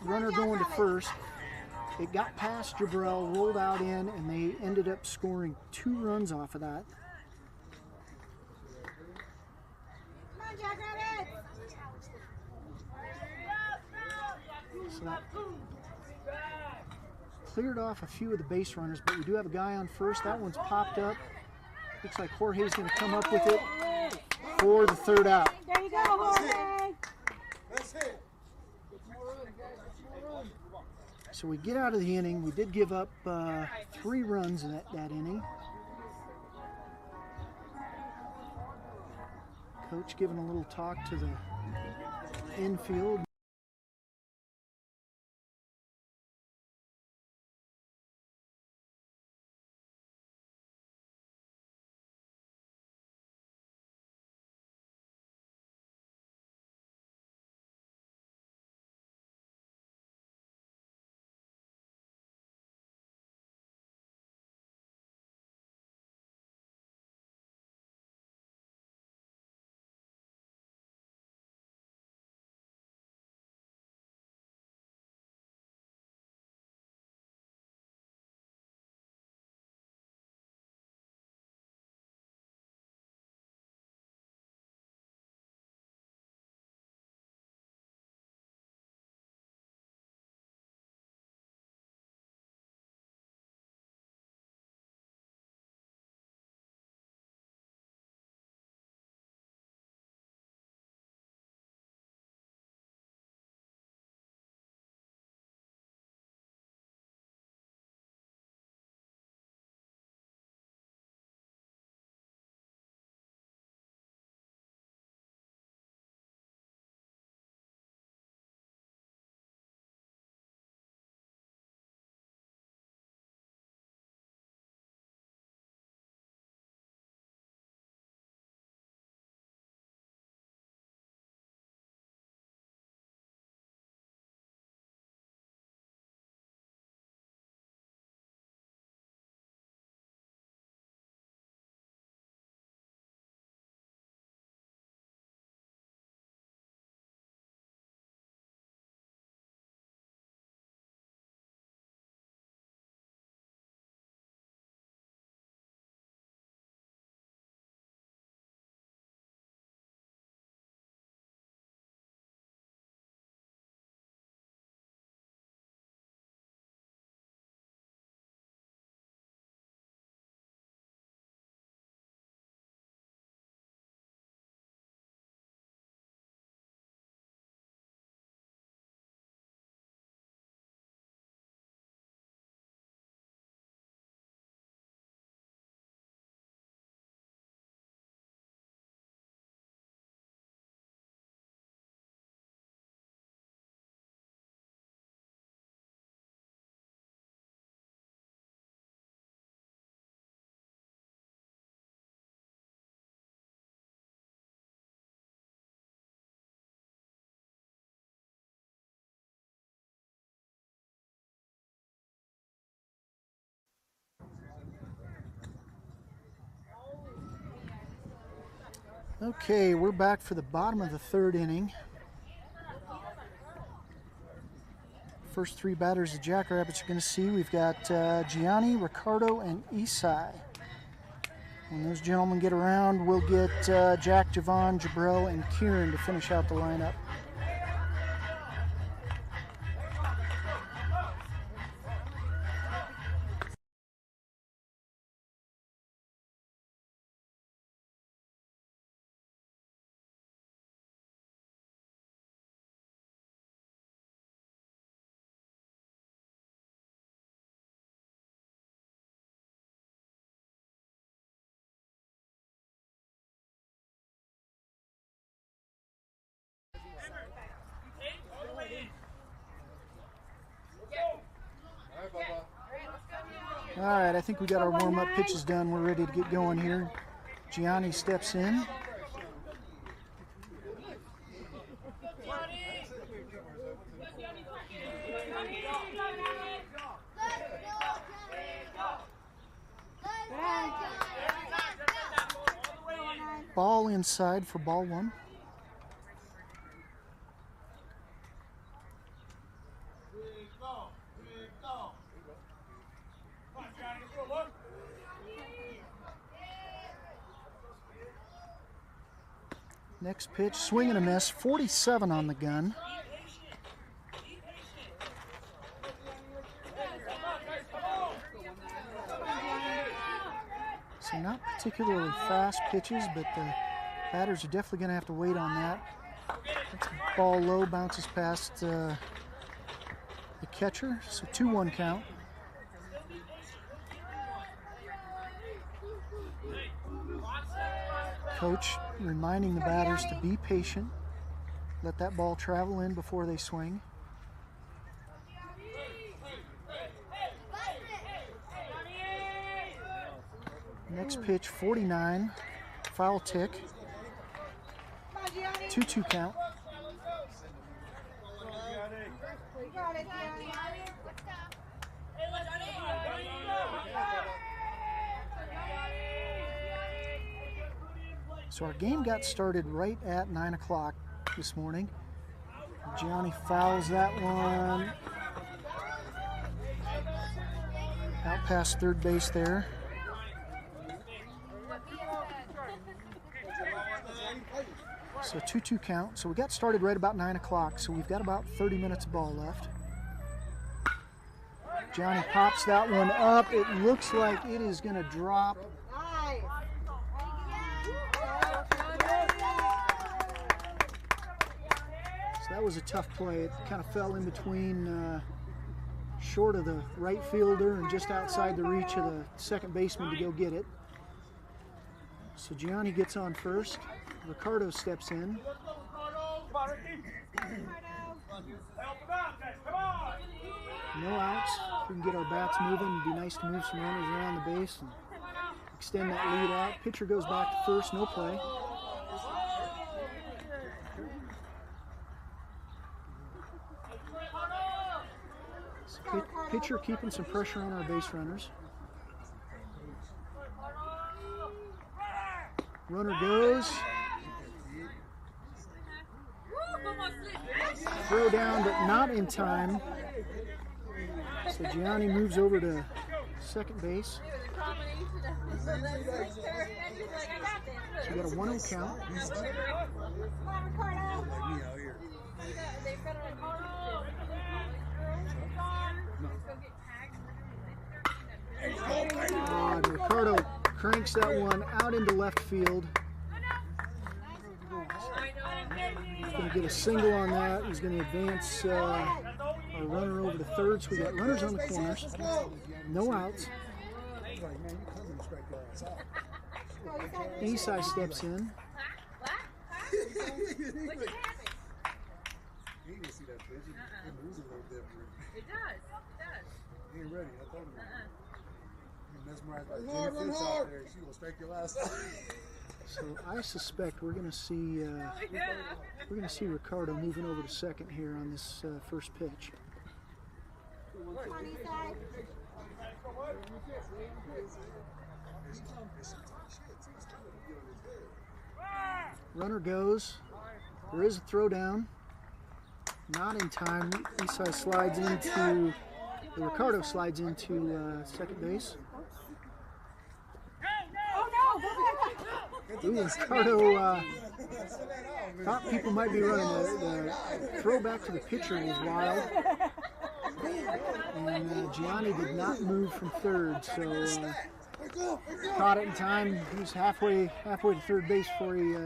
runner going to first. It got past Jabrell, rolled out in, and they ended up scoring 2 runs off of that. Come on, Jack Rabbit. So that cleared off a few of the base runners, but we do have a guy on first. That one's popped up. Looks like Jorge's going to come up with it for the 3rd out. There you go, Jorge. That's it. So we get out of the inning. We did give up 3 runs in that inning. Coach giving a little talk to the infield. Okay, we're back for the bottom of the third inning. First three batters the Jackrabbits are going to see. We've got Gianni, Ricardo, and Isai. When those gentlemen get around, we'll get Jack, Javon, Jabril, and Kieran to finish out the lineup. All right, I think we got our warm-up pitches done. We're ready to get going here. Gianni steps in. Ball inside for ball one. Next pitch, swing and a miss, 47 on the gun. So not particularly fast pitches, but the batters are definitely going to have to wait on that. That's a ball low, bounces past the catcher, so 2-1 count. Coach reminding the batters to be patient, let that ball travel in before they swing. Next pitch, 49, foul tick, 2-2 count. So our game got started right at 9 o'clock this morning. Gianni fouls that one out past third base there. So 2-2 count. So we got started right about 9 o'clock. So we've got about 30 minutes of ball left. Gianni pops that one up. It looks like it is going to drop. That was a tough play. It kind of fell in between short of the right fielder and just outside the reach of the second baseman to go get it. So Gianni gets on first. Ricardo steps in. No outs. We can get our bats moving. It'd be nice to move some runners around the base and extend that lead out. Pitcher goes back to first, no play. Pitcher keeping some pressure on our base runners. Runner goes. Throw down, but not in time. So Gianni moves over to second base. So we got a 1-0 count. Ricardo cranks that one out into left field. He's going to get a single on that. He's going to advance our runner over to third. So we got runners on the corners. No outs. Isai steps in. It does. He ain't ready. I told him. Mesmerized by Jenny Fitz out there. She will strike your last time. So I suspect we're going to see Ricardo moving over to second here on this first pitch. Runner goes. There is a throw down. Not in time. Eastside slides into, Ricardo slides into second base. Ooh, Ricardo thought people might be running. The throw back to the pitcher was wild. And Gianni did not move from third, so caught it in time. He was halfway to third base before he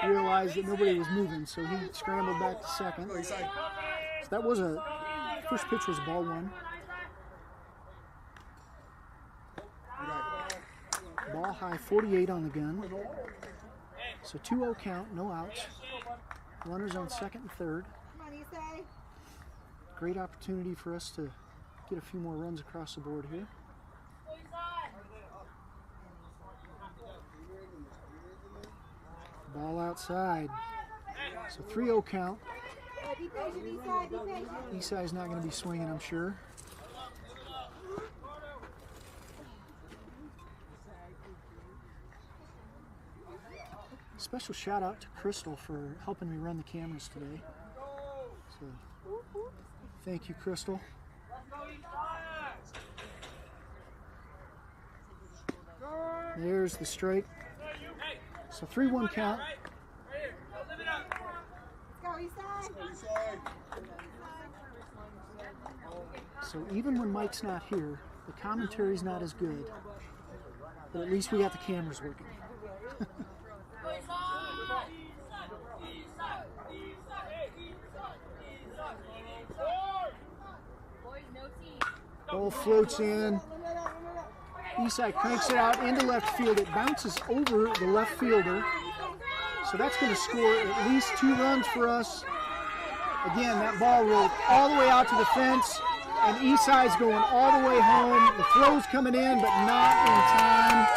realized that nobody was moving, so he scrambled back to second. So that was first pitch was ball one. Ball high, 48 on the gun. So 2-0 count, no outs. Runners on second and third. Come on, Isai. Great opportunity for us to get a few more runs across the board here. Ball outside. So 3-0 count. Be patient, Isai. Be patient. Isai's not going to be swinging, I'm sure. Special shout out to Crystal for helping me run the cameras today. So, thank you, Crystal. There's the strike. So 3-1 count. Let's go, Isai. So even when Mike's not here, the commentary's not as good. But at least we got the cameras working. Ball floats in. Isai cranks it out into left field. It bounces over the left fielder. So that's going to score at least 2 runs for us. Again, that ball rolled all the way out to the fence, and Isai's going all the way home. The throw's coming in, but not in time.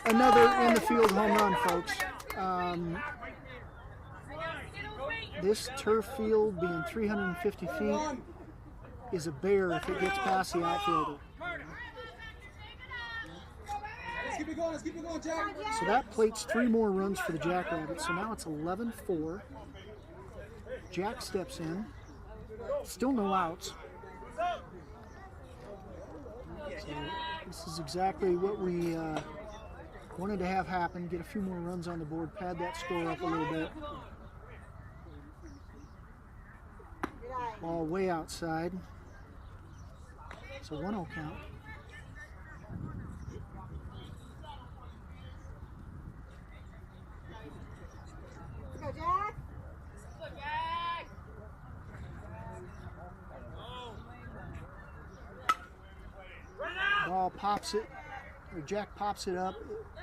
Another in the field home run, folks. This turf field, being 350 feet, is a bear if it gets past the outfielder. Let's keep it going, Jack. So that plates 3 more runs for the Jackrabbits. So now it's 11-4. Jack steps in. Still no outs. So this is exactly what we wanted to have happen. Get a few more runs on the board, pad that score up a little bit. Ball way outside. So 1-0 count. Let's go, Jack. Ball pops it, or Jack pops it up.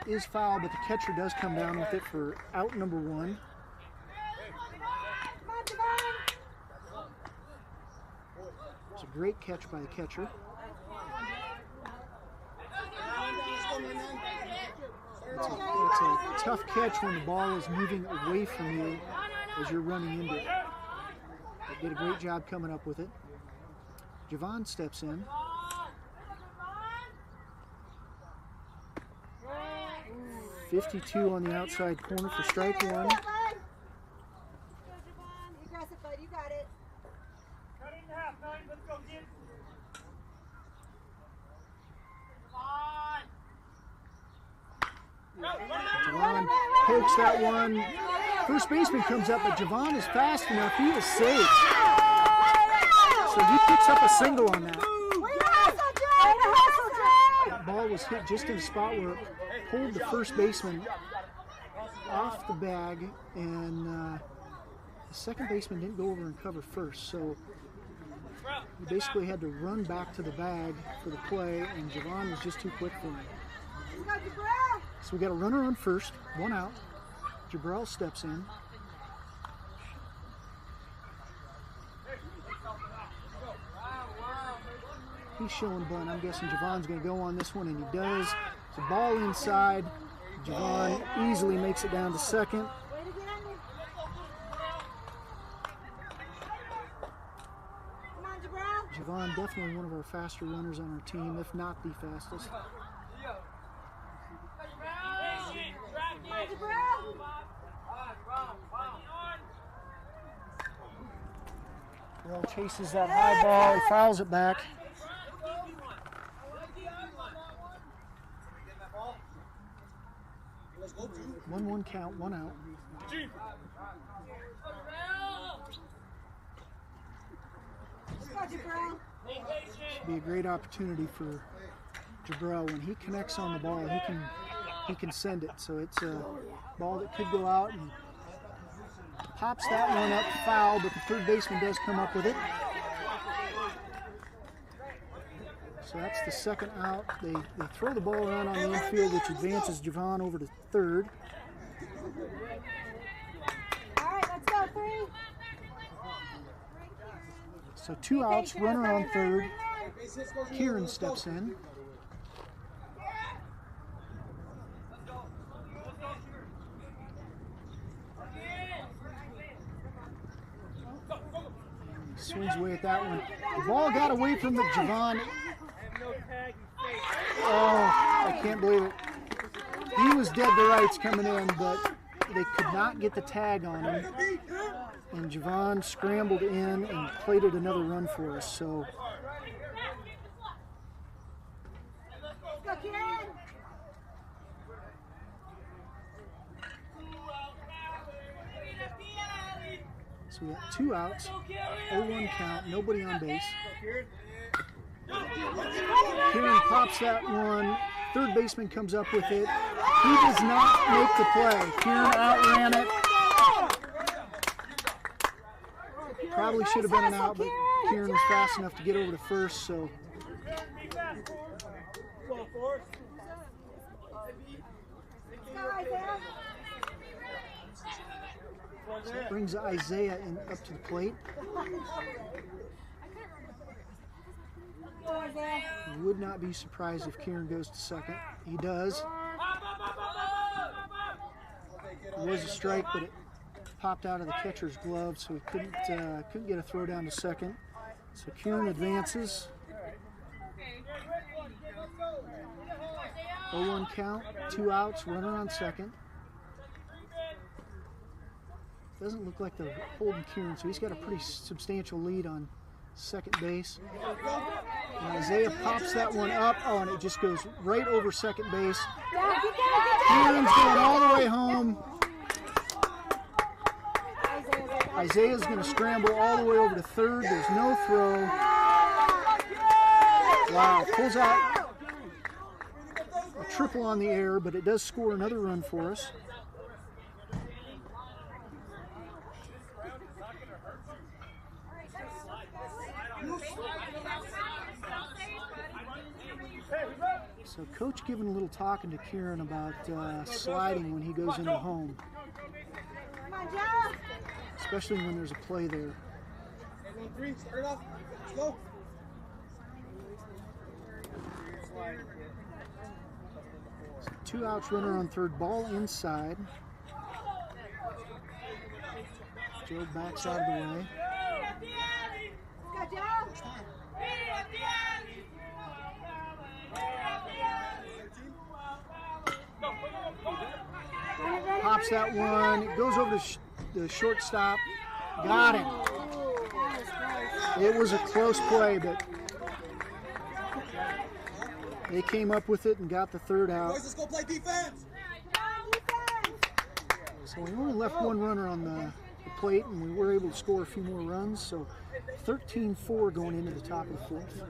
It is foul, but the catcher does come down with it for out number 1. Come on, Javon. It's a great catch by the catcher. It's a tough catch when the ball is moving away from you as you're running into it. They did a great job coming up with it. Javon steps in. .52 on the outside corner for strike 1. Go, Javon. Aggressive, bud. You got it. Cut it in half, man. Let's go, kid. Javon pokes that one. First baseman comes up, but Javon is fast enough. He is safe. So he picks up a single on that. That ball was hit just in a spot where it pulled the first baseman off the bag, and the second baseman didn't go over and cover first. So he basically had to run back to the bag for the play, and Javon was just too quick for him. So we got a runner on first, 1 out. Jabrell steps in. He's showing bunt. I'm guessing Javon's going to go on this one, and he does. It's a ball inside. Javon easily makes it down to second. Javon, definitely one of our faster runners on our team, if not the fastest. Burrell chases that high ball. He fouls it back. 1-1 count, 1 out. Should be a great opportunity for Jabrell. When he connects on the ball, he can send it. So it's a ball that could go out, and pops that one up, foul, but the third baseman does come up with it. So that's the second out. They throw the ball around on the infield, which advances Javon over to third. All right, let's go, 3. So 2 outs, runner on third. Kieran steps in. Swings away at that one. The ball got away from the Javon. Oh, I can't believe it. He was dead to rights coming in, but they could not get the tag on him. And Javon scrambled in and plated another run for us. So we got 2 outs, 0-1 count, nobody on base. Kieran pops that one. Third baseman comes up with it. He does not make the play. Kieran outran it. Probably should have been an out, but Kieran was fast enough to get over to first, so that brings Isaiah up to the plate. Would not be surprised if Kieran goes to second. He does. It was a strike, but it popped out of the catcher's glove, so he couldn't get a throw down to second. So Kieran advances. 0-1 count, 2 outs, runner on second. Doesn't look like they're holding Kieran, so he's got a pretty substantial lead on second base. And Isaiah pops that one up. Oh, and it just goes right over second base. Kieran's going all the way home. Isaiah's going to scramble all the way over to third. There's no throw. Wow, pulls out a triple on the air, but it does score another run for us. So coach giving a little talking to Kieran about sliding when he goes into home. Especially when there's a play there. 3, start off. Let's go. So 2 outs, runner on third, ball inside. Joe backs out of the way. Pops that one. It goes over to the shortstop. Got him. It was a close play, but they came up with it and got the third out. Boys, let's go play defense. So we only left 1 runner on the plate, and we were able to score a few more runs. So 13-4 going into the top of the 4th.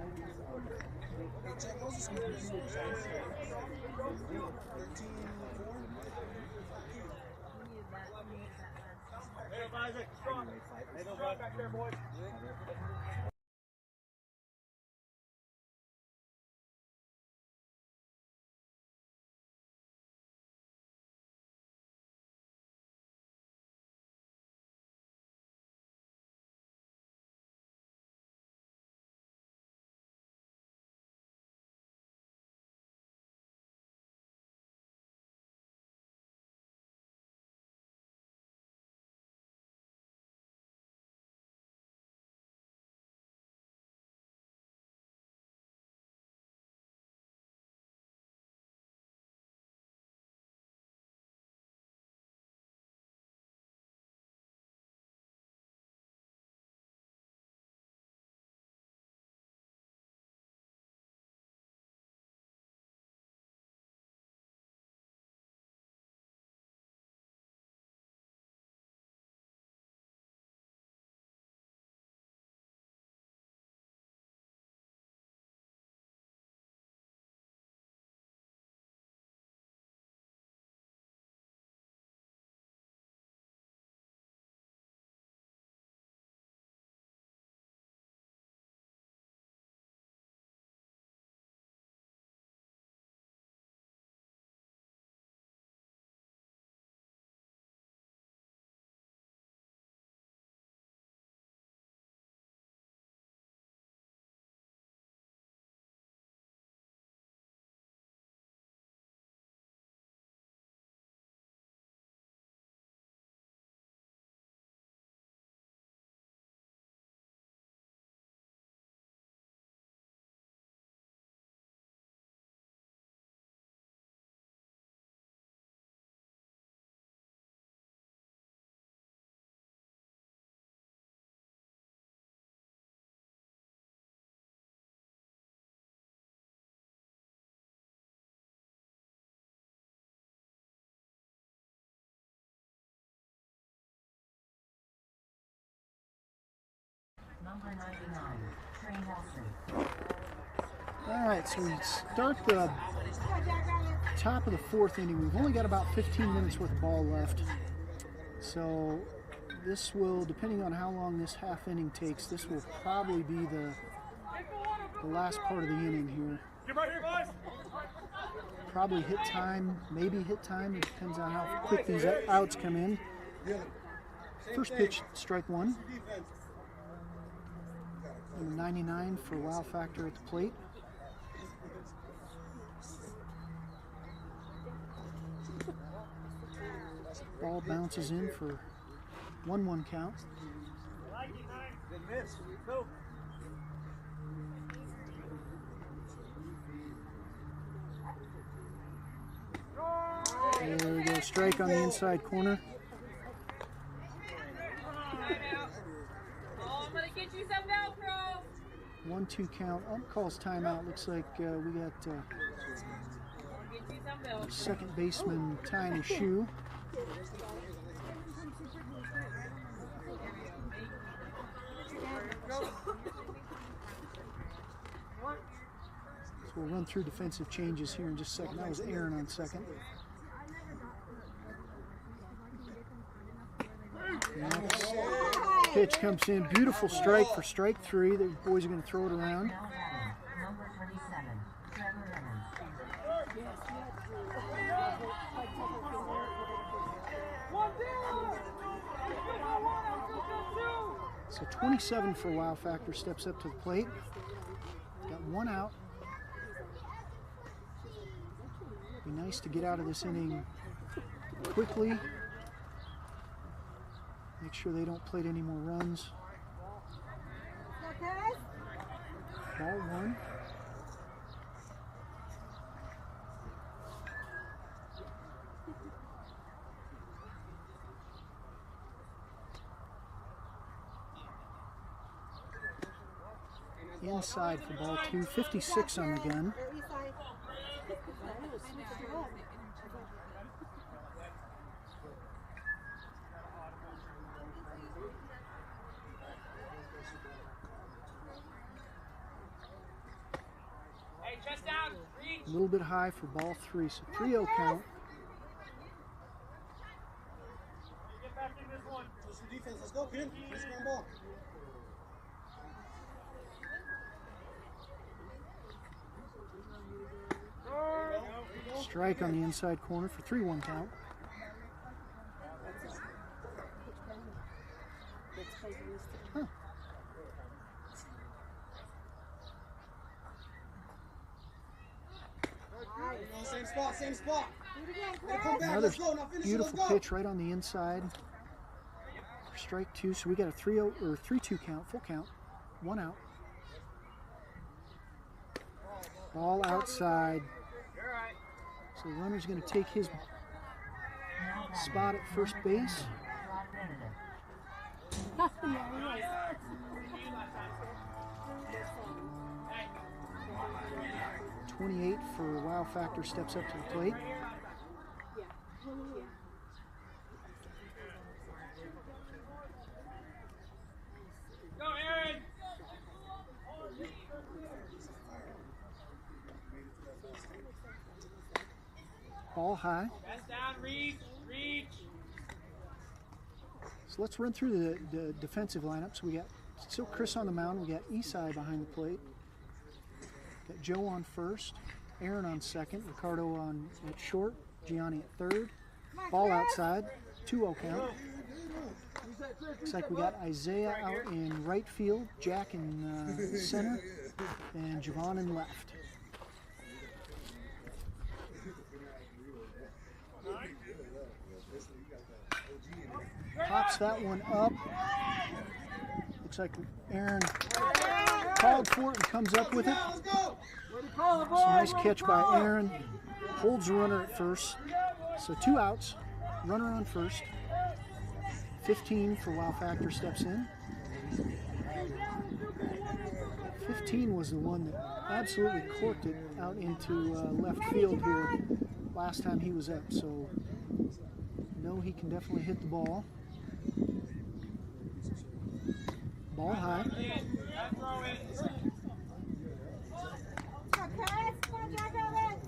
Isaac, strong. Strong back there, boys. number 99, Trey Nelson. All right, so we start the top of the fourth inning. We've only got about 15 minutes worth of ball left. So this will, depending on how long this half inning takes, this will probably be the last part of the inning here. Get right here, guys. Probably hit time, maybe hit time. It depends on how quick these outs come in. First pitch, strike one. Number 99 for Wow Factor at the plate. Ball bounces in for 1-1 count. Good miss. Go. There we go, strike on the inside corner. Oh, I'm gonna get you some Velcro. 1-2 count. Ump calls timeout. Looks like we got I'll get you some Velcro. second baseman tying his shoe. So we'll run through defensive changes here in just a second. That was Aaron on second. Next pitch comes in. Beautiful strike for strike three. The boys are going to throw it around. Now batting, number 27, Trevor Evans. So 27 for Wow Factor steps up to the plate. Got one out. Be nice to get out of this inning quickly. Make sure they don't plate any more runs. Ball one. Inside for ball two. 56 on the gun. A little bit high for ball three, so 3-0 count. Get back in this one. Push your defense. Let's go, kid. Let's go on ball. Strike on the inside corner for 3-1 count. Huh. Same spot, same spot. Come back. Another Let's go. Now finish it. beautiful Let's go. pitch right on the inside for strike two. So we got a 3-0 or 3-2 count, full count, one out. Ball outside. So the runner's going to take his spot at first base. Rod Benedict. 28 for Wow Factor steps up to the plate. Go, Aaron. Ball high. Press down, reach, reach. So let's run through the defensive lineup. So we got still Chris on the mound. We got Esai behind the plate. Got Joe on first, Aaron on second, Ricardo on at short, Gianni at third. Ball outside, 2-0 count. Looks like we got Isaiah out in right field, Jack in center, and Javon in left. Pops that one up. Looks like Aaron called for it and comes up with it. It's a nice catch by Aaron. Holds the runner at first. So 2 outs. Runner on first. 15 for Wow Factor steps in. 15 was the one that absolutely corked it out into left field here last time he was up. So no, he can definitely hit the ball. Ball high. Let's go, Chris. Come on, Jack Evans.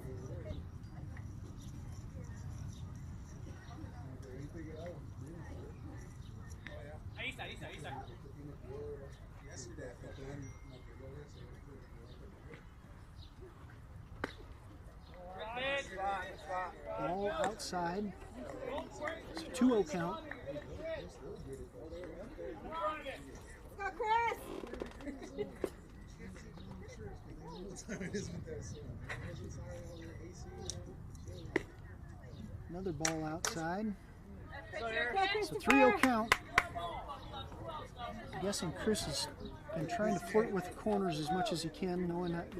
Ball outside. It's a 2-0 count. Let's go, Chris. Another ball outside. Go, It's a Christopher. 3-0 count. I'm guessing Chris has been trying to flirt with the corners as much as he can, knowing that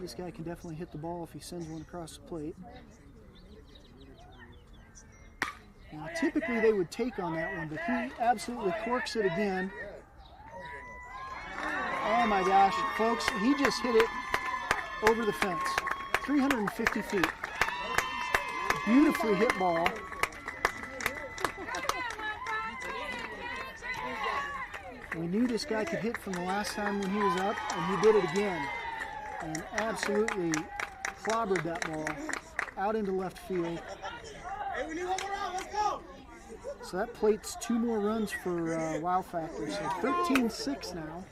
this guy can definitely hit the ball if he sends one across the plate. Now, typically they would take on that one, but he absolutely corks it again. Oh my gosh, folks, he just hit it over the fence. 350 feet. Beautifully hit ball. We knew this guy could hit from the last time when he was up, and he did it again. And absolutely clobbered that ball out into left field. Hey, we need one more round. Let's go. So that plates 2 more runs for Wow Factor. So 13-6 now.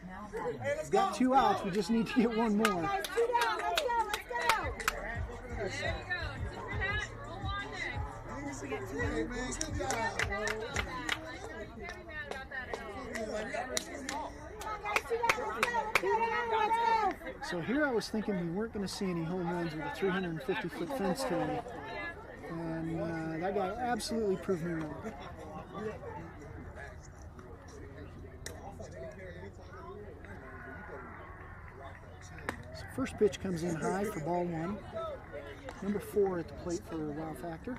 Now batting. We've got 2 outs. We just need to get 1 more. Guys, 2 down. Let's go. Let's go. There you go. Tip your hat. Roll on next. Hey, man, good job. Mad about that. Like, no, you can't be mad about that at all. Come on, guys, 2 down. Let's go. Let's go. So here I was thinking we weren't going to see any home runs with a 350-foot fence today. And that guy absolutely proved me wrong. So first pitch comes in high for ball 1. Number 4 at the plate for Wow Factor.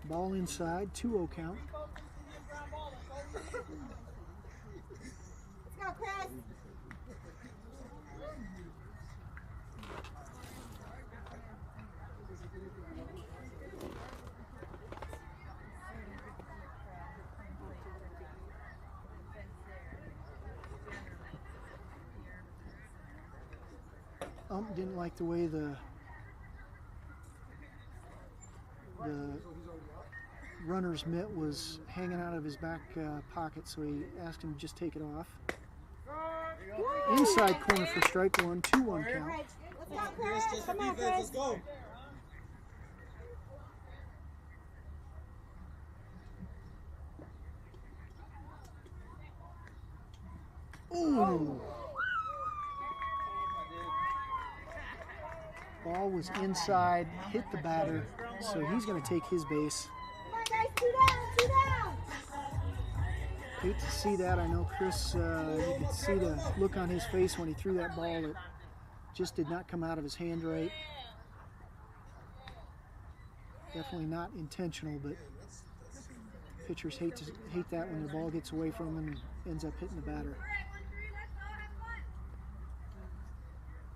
Ball inside, 2-0 count. Let's go, Chris. Didn't like the way the runner's mitt was hanging out of his back pocket, so he asked him to just take it off. Inside corner for strike 1, 2-1 count. Let's go, Chris, Chris. just for Come on, defense. Let's Chris. go. Ooh! Ball was inside, hit the batter, so he's going to take his base. Come on, guys, 2 down. 2 down. Hate to see that. I know Chris, you could see the look on his face when he threw that ball. It just did not come out of his hand right. Definitely not intentional, but pitchers hate that when their ball gets away from them and ends up hitting the batter.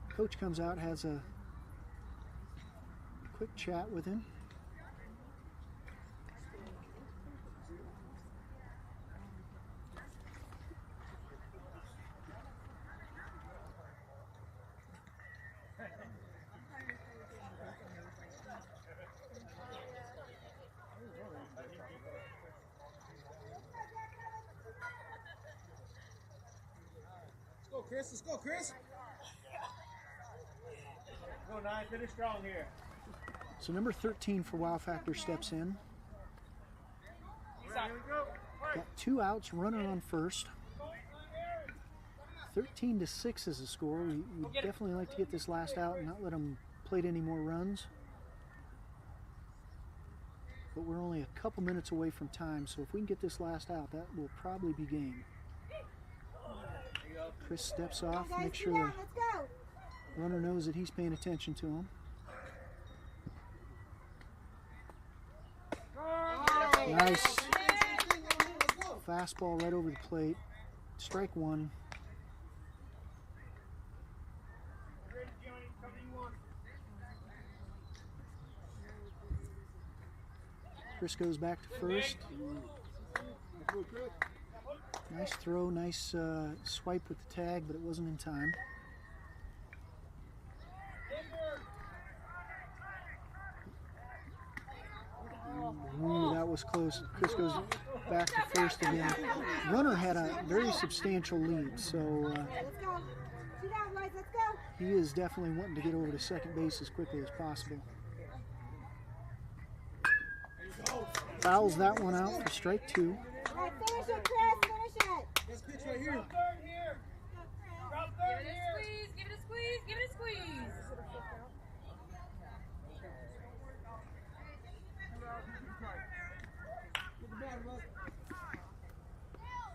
Coach comes out, has a quick chat with him. Let's go, Chris. Let's go, Chris. Go, 9. Finish strong here. So number 13 for Wow Factor steps in. Here we go. Got 2 outs, runner on first. 13-6 is the score. We'd definitely like to get this last out and not let them plate any more runs. But we're only a couple minutes away from time, so if we can get this last out, that will probably be game. Chris steps off, Guys, makes 2 sure down. the Let's go. runner knows that he's paying attention to him. Nice fastball right over the plate. Strike 1. Chris goes back to first. Nice throw, nice swipe with the tag, but it wasn't in time. Ooh, that was close. Chris goes back to first again. Runner had a very substantial lead, so Let's go. 2 down, boys. Let's go. he is definitely wanting to get over to second base as quickly as possible. Fouls that one out for strike 2. All right, finish it, Chris. Finish it. This pitch right here. Give it a squeeze, give it a squeeze.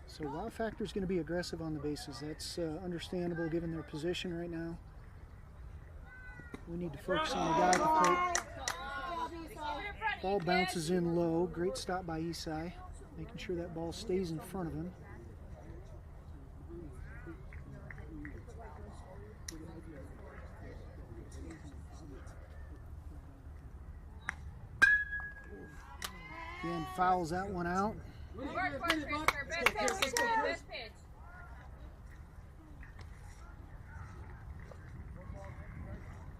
So Wow Factor's going to be aggressive on the bases. That's understandable given their position right now. We need to focus on the guy at the plate. Ball bounces in low. Great stop by Isai, making sure that ball stays in front of him. Again, fouls that one out. Work for it, Christopher. Best pitch, best pitch.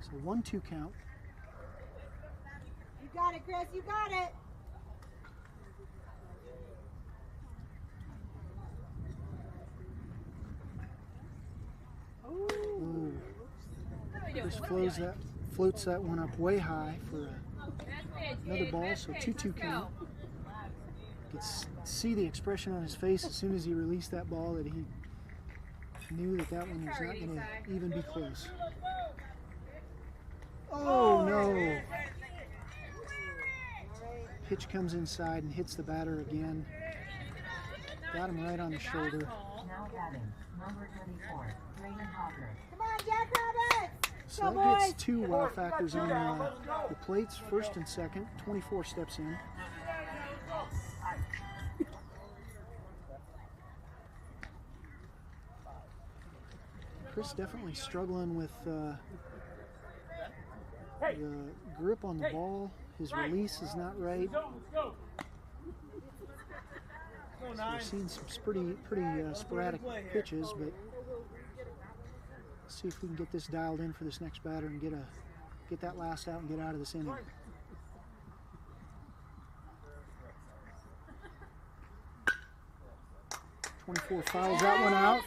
So 1-2 count. You got it, Chris. You got it. Ooh. Chris floats that one up way high for another ball, so 2-2 count. You could see the expression on his face as soon as he released that ball that he knew that that one was not going to even be close. Oh no! Pitch comes inside and hits the batter again. Got him right on the shoulder. Now batting, number 24, Raymond Hopper. Come on, Jackrabbits. So that gets 2 Wow Factors on the plates, first and second. 24 steps in. Chris definitely struggling with the grip on the ball. His release is not right. So we're seeing some pretty sporadic pitches, but let's see if we can get this dialed in for this next batter and get that last out and get out of this inning. .24 fouls that one out.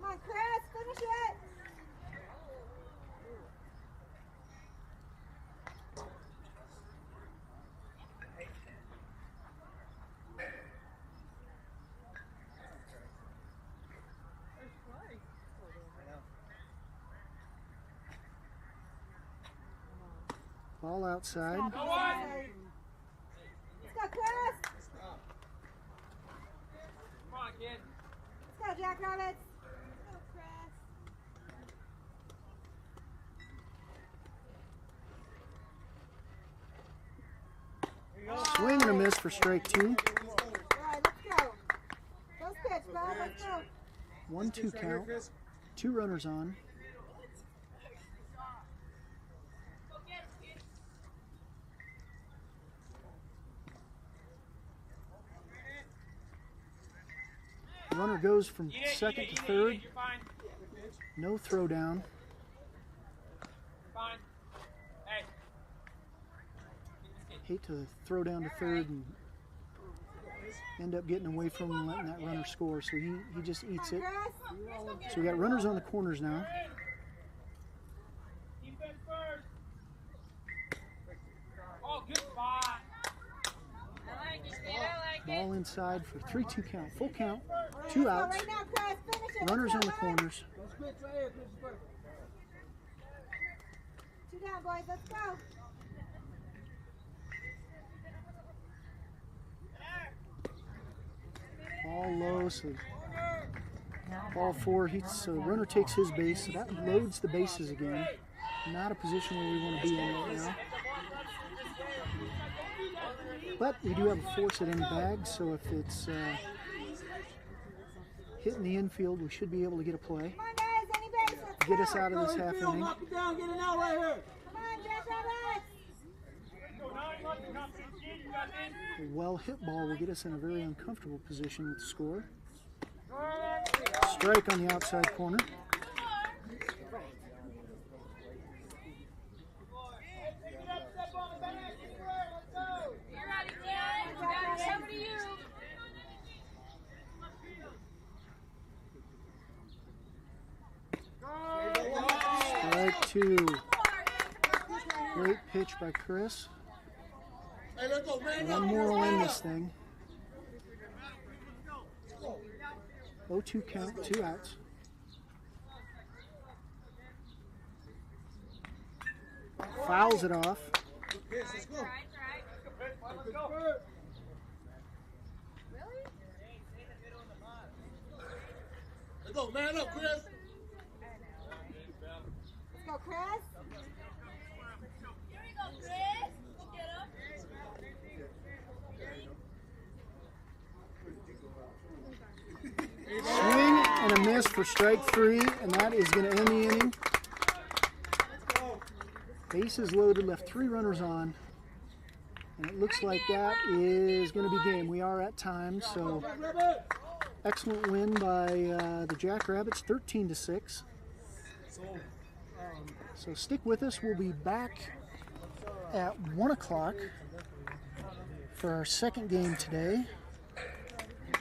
Come on, Chris. Finish it. Ball outside. Let's go, Chris. Come on, kid. Let's go, Jackrabbits. Go, Chris. Swing and a miss for strike 2. All right, let's go. Let's pitch, Bob. Let's go. 1-2 count. 2 runners on. Runner goes from second to third. You're fine. No throw down. Fine. Hey. Hate to throw down to third and end up getting away from him and letting that runner score, so he just eats it. Chris. So we got runners on the corners now. Defense first. Oh, good spot. I like it, kid. I like it. Ball inside for 3-2 count. Full count. All right, 2 let's go outs. right now, Chris. Finish it. Runners on Let's the go, bud. corners. 2 down, boys. Let's go. Ball low, so Now ball 4. So the runner takes his base, so that loads the bases again. Not a position where we want to be in right now. But we do have a force at any bag, so if it's hitting the infield, we should be able to get a play. Come on, guys. Any base. Let's Get go. us out of this half inning. Come on, Jackrabbits. Go, 9, A well-hit ball will get us in a very uncomfortable position with the score. Strike on the outside corner. Strike two. Great pitch by Chris. One more will end this thing. 0-2 count, 2 outs. Fouls it off. Let's go. Let's go, man up, Chris. Let's go, Chris. Here we go, Chris. Go get him. Swing and a miss for strike three, and that is going to end the inning. Bases loaded, left 3 runners on, and it looks like that is going to be game. We are at time, so excellent win by the Jackrabbits, 13-6. So stick with us. We'll be back at 1 o'clock for our second game today.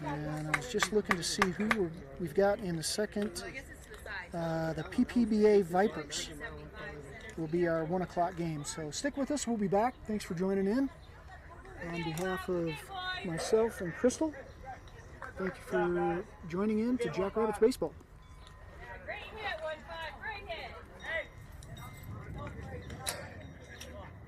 And I was just looking to see who we've got in the second. The PPBA Vipers will be our 1 o'clock game. So stick with us. We'll be back. Thanks for joining in. On behalf of myself and Crystal, thank you for joining in to Jackrabbits Baseball.